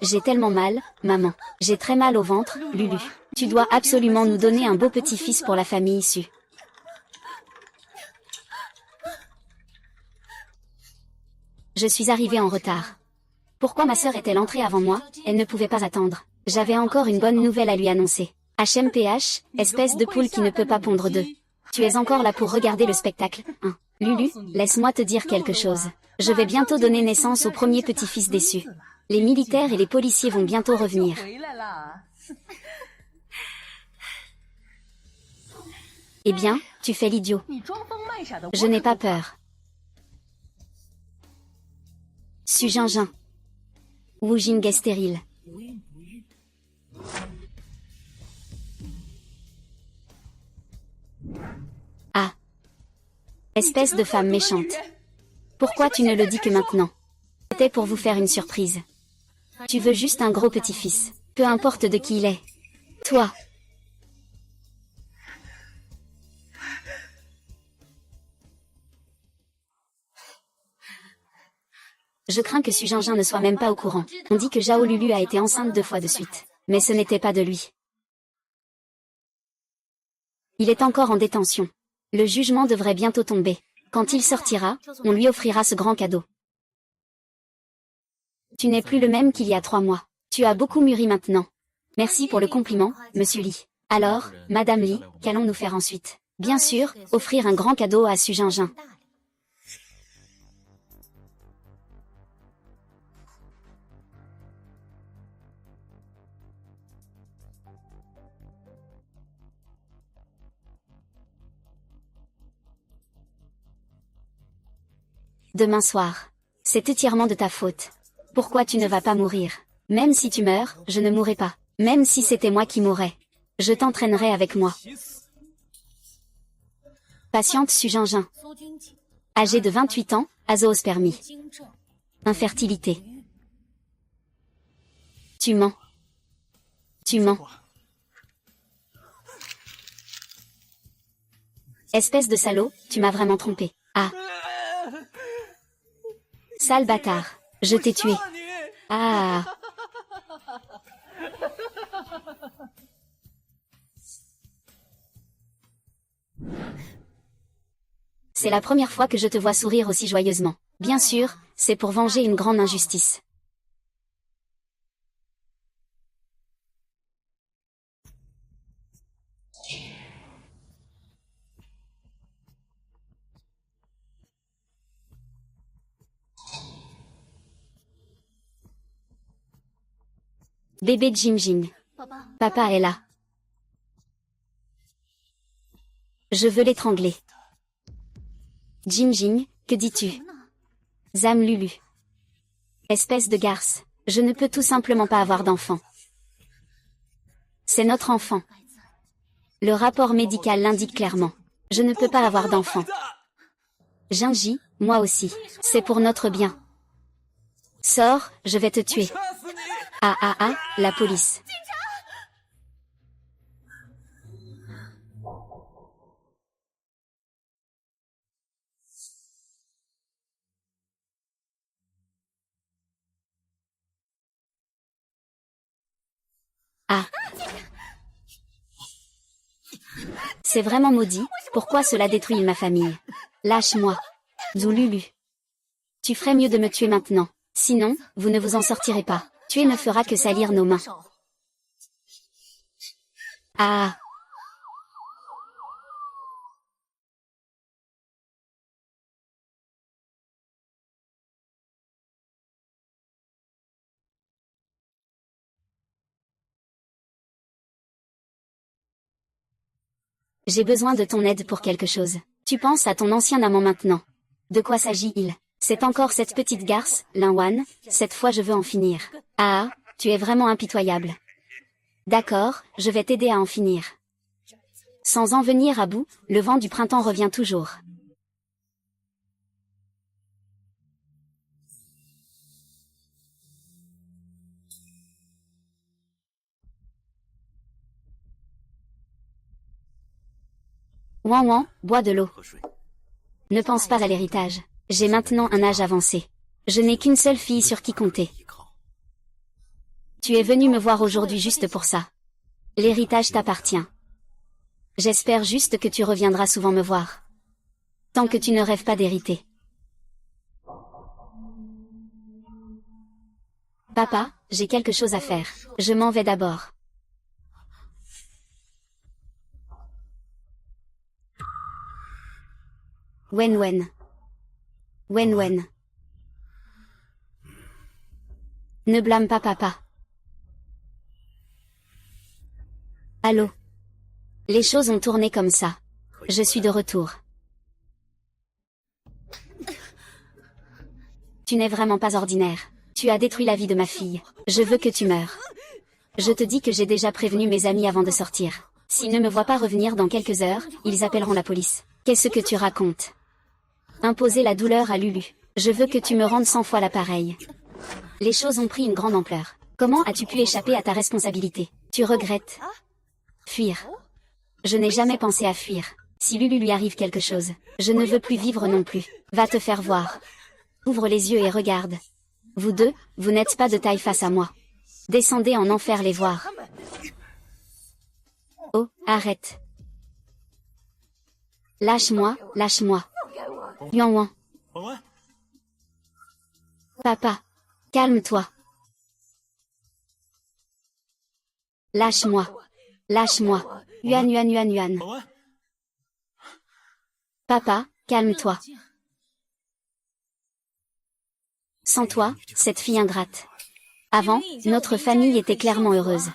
J'ai tellement mal, maman. J'ai très mal au ventre, Lulu. Tu dois absolument nous donner un beau petit-fils pour la famille issue. Je suis arrivée en retard. Pourquoi ma sœur est-elle entrée avant moi? Elle ne pouvait pas attendre. J'avais encore une bonne nouvelle à lui annoncer. HMPH, espèce de poule qui ne peut pas pondre d'œufs. Tu es encore là pour regarder le spectacle, hein? Lulu, laisse-moi te dire quelque chose. Je vais bientôt donner naissance au premier petit-fils déçu. Les militaires et les policiers vont bientôt revenir. Eh bien, tu fais l'idiot. Je n'ai pas peur. Su Jingjing. Wu Jing est stérile. Ah. Espèce de femme méchante. Pourquoi tu ne le dis que maintenant? C'était pour vous faire une surprise. Tu veux juste un gros petit-fils. Peu importe de qui il est. Toi. Je crains que Su Jingjing ne soit même pas au courant. On dit que Zhao Lulu a été enceinte 2 fois de suite. Mais ce n'était pas de lui. Il est encore en détention. Le jugement devrait bientôt tomber. Quand il sortira, on lui offrira ce grand cadeau. Tu n'es plus le même qu'il y a 3 mois. Tu as beaucoup mûri maintenant. Merci pour le compliment, monsieur Li. Alors, Madame Li, qu'allons-nous faire ensuite? Bien sûr, offrir un grand cadeau à Su Jingjing. Demain soir. C'est entièrement de ta faute. Pourquoi tu ne vas pas mourir? Même si tu meurs, je ne mourrai pas. Même si c'était moi qui mourrais. Je t'entraînerai avec moi. Patiente Su Jingjing. Âgée de 28 ans, azoospermie. Infertilité. Tu mens. Tu mens. Espèce de salaud, tu m'as vraiment trompé. Ah. Sale bâtard. Je t'ai tué. Ah. C'est la première fois que je te vois sourire aussi joyeusement. Bien sûr, c'est pour venger une grande injustice. Bébé Jingjing. Papa est là. Je veux l'étrangler. Jingjing, que dis-tu? Zam Lulu. Espèce de garce. Je ne peux tout simplement pas avoir d'enfant. C'est notre enfant. Le rapport médical l'indique clairement. Je ne peux pas avoir d'enfant. Jinji, moi aussi. C'est pour notre bien. Sors, je vais te tuer. Ah ah ah, la police. Ah. C'est vraiment maudit, pourquoi cela détruit ma famille? Lâche-moi. Zoululu. Tu ferais mieux de me tuer maintenant. Sinon, vous ne vous en sortirez pas. Tuer ne fera que salir nos mains. Ah. J'ai besoin de ton aide pour quelque chose. Tu penses à ton ancien amant maintenant. De quoi s'agit-il? C'est encore cette petite garce, Linwan, cette fois je veux en finir. Ah, tu es vraiment impitoyable. D'accord, je vais t'aider à en finir. Sans en venir à bout, le vent du printemps revient toujours. Ouan ouan, bois de l'eau. Ne pense pas à l'héritage. J'ai maintenant un âge avancé. Je n'ai qu'une seule fille sur qui compter. Tu es venu me voir aujourd'hui juste pour ça. L'héritage t'appartient. J'espère juste que tu reviendras souvent me voir. Tant que tu ne rêves pas d'hériter. Papa, j'ai quelque chose à faire. Je m'en vais d'abord. Wen Wen. Wen Wen. Ne blâme pas papa. Allô. Les choses ont tourné comme ça. Je suis de retour. Tu n'es vraiment pas ordinaire. Tu as détruit la vie de ma fille. Je veux que tu meures. Je te dis que j'ai déjà prévenu mes amis avant de sortir. S'ils ne me voient pas revenir dans quelques heures, ils appelleront la police. Qu'est-ce que tu racontes? Imposer la douleur à Lulu. Je veux que tu me rendes 100 fois l'appareil. Les choses ont pris une grande ampleur. Comment as-tu pu échapper à ta responsabilité? Tu regrettes? Fuir. Je n'ai jamais pensé à fuir. Si Lulu lui arrive quelque chose, je ne veux plus vivre non plus. Va te faire voir. Ouvre les yeux et regarde. Vous deux, vous n'êtes pas de taille face à moi. Descendez en enfer les voir. Oh, arrête. Lâche-moi, lâche-moi. Yuan Wan. Papa. Calme-toi. Lâche-moi. Lâche-moi. Yuan Yuan Yuan Yuan. Papa, calme-toi. Sans toi, cette fille ingrate. Avant, notre famille était clairement heureuse.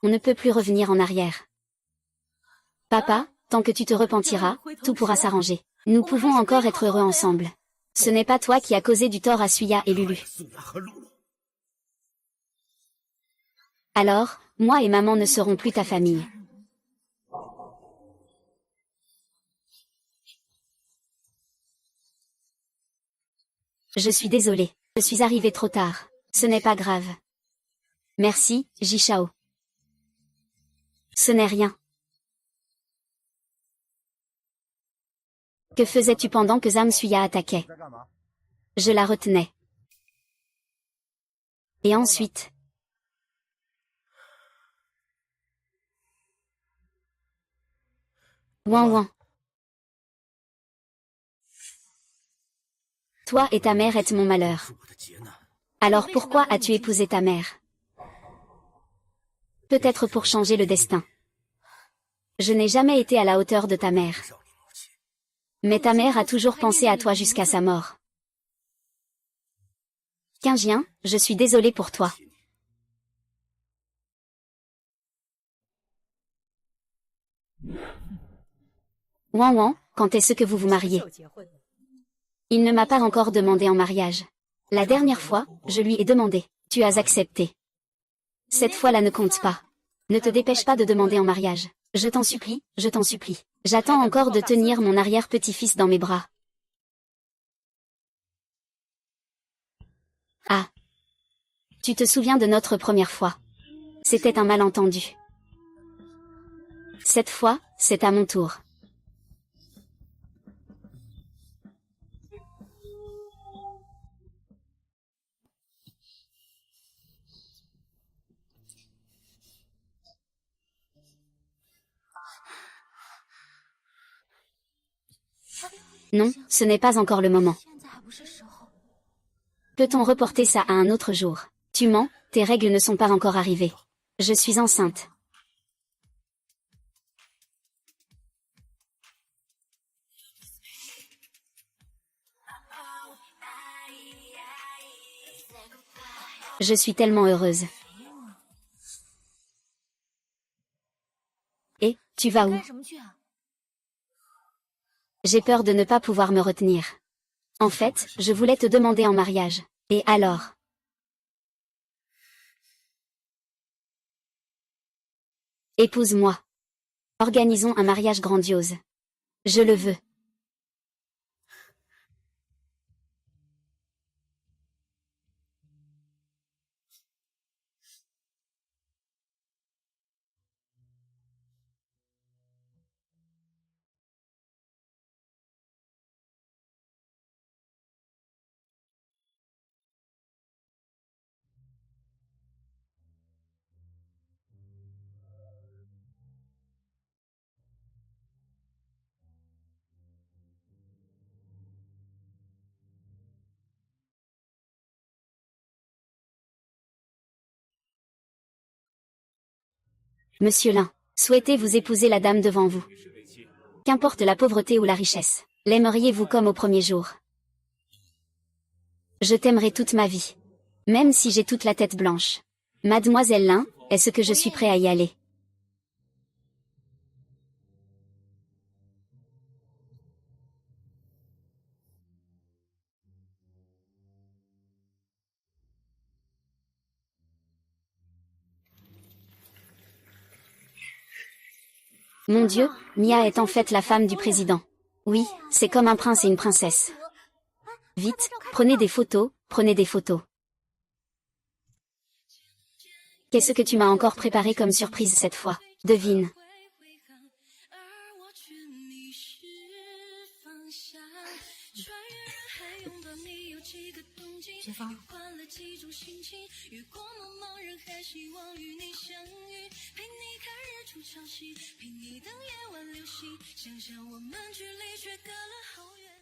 On ne peut plus revenir en arrière. Papa, tant que tu te repentiras, tout pourra s'arranger. Nous pouvons encore être heureux ensemble. Ce n'est pas toi qui as causé du tort à Suya et Lulu. Alors, moi et maman ne serons plus ta famille. Je suis désolée. Je suis arrivée trop tard. Ce n'est pas grave. Merci, Jishao. Ce n'est rien. Que faisais-tu pendant que Zamsuya attaquait? Je la retenais. Et ensuite? Ouan Ouan. Toi et ta mère êtes mon malheur. Alors pourquoi as-tu épousé ta mère? Peut-être pour changer le destin. Je n'ai jamais été à la hauteur de ta mère. Mais ta mère a toujours pensé à toi jusqu'à sa mort. Qingjian, je suis désolée pour toi. Ouan Ouan, quand est-ce que vous vous mariez? Il ne m'a pas encore demandé en mariage. La dernière fois, je lui ai demandé. Tu as accepté. Cette fois-là ne compte pas. Ne te dépêche pas de demander en mariage. Je t'en supplie, je t'en supplie. J'attends encore de tenir mon arrière-petit-fils dans mes bras. Ah. Tu te souviens de notre première fois? C'était un malentendu. Cette fois, c'est à mon tour. Non, ce n'est pas encore le moment. 现在还不是时候。 Peut-on reporter ça à un autre jour? Tu mens, tes règles ne sont pas encore arrivées. Je suis enceinte. Je suis tellement heureuse. Et, tu vas où? 干什么去啊？ J'ai peur de ne pas pouvoir me retenir. En fait, je voulais te demander en mariage. Et alors? Épouse-moi. Organisons un mariage grandiose. Je le veux. Monsieur Lin, souhaitez-vous épouser la dame devant vous? Qu'importe la pauvreté ou la richesse, l'aimeriez-vous comme au premier jour? Je t'aimerai toute ma vie. Même si j'ai toute la tête blanche. Mademoiselle Lin, est-ce que je suis prêt à y aller? Mon Dieu, Mia est en fait la femme du président. Oui, c'est comme un prince et une princesse. Vite, prenez des photos, prenez des photos. Qu'est-ce que tu m'as encore préparé comme surprise cette fois? Devine. 雪芳， 陪你等夜晚流星，想象我们距离却隔了好远。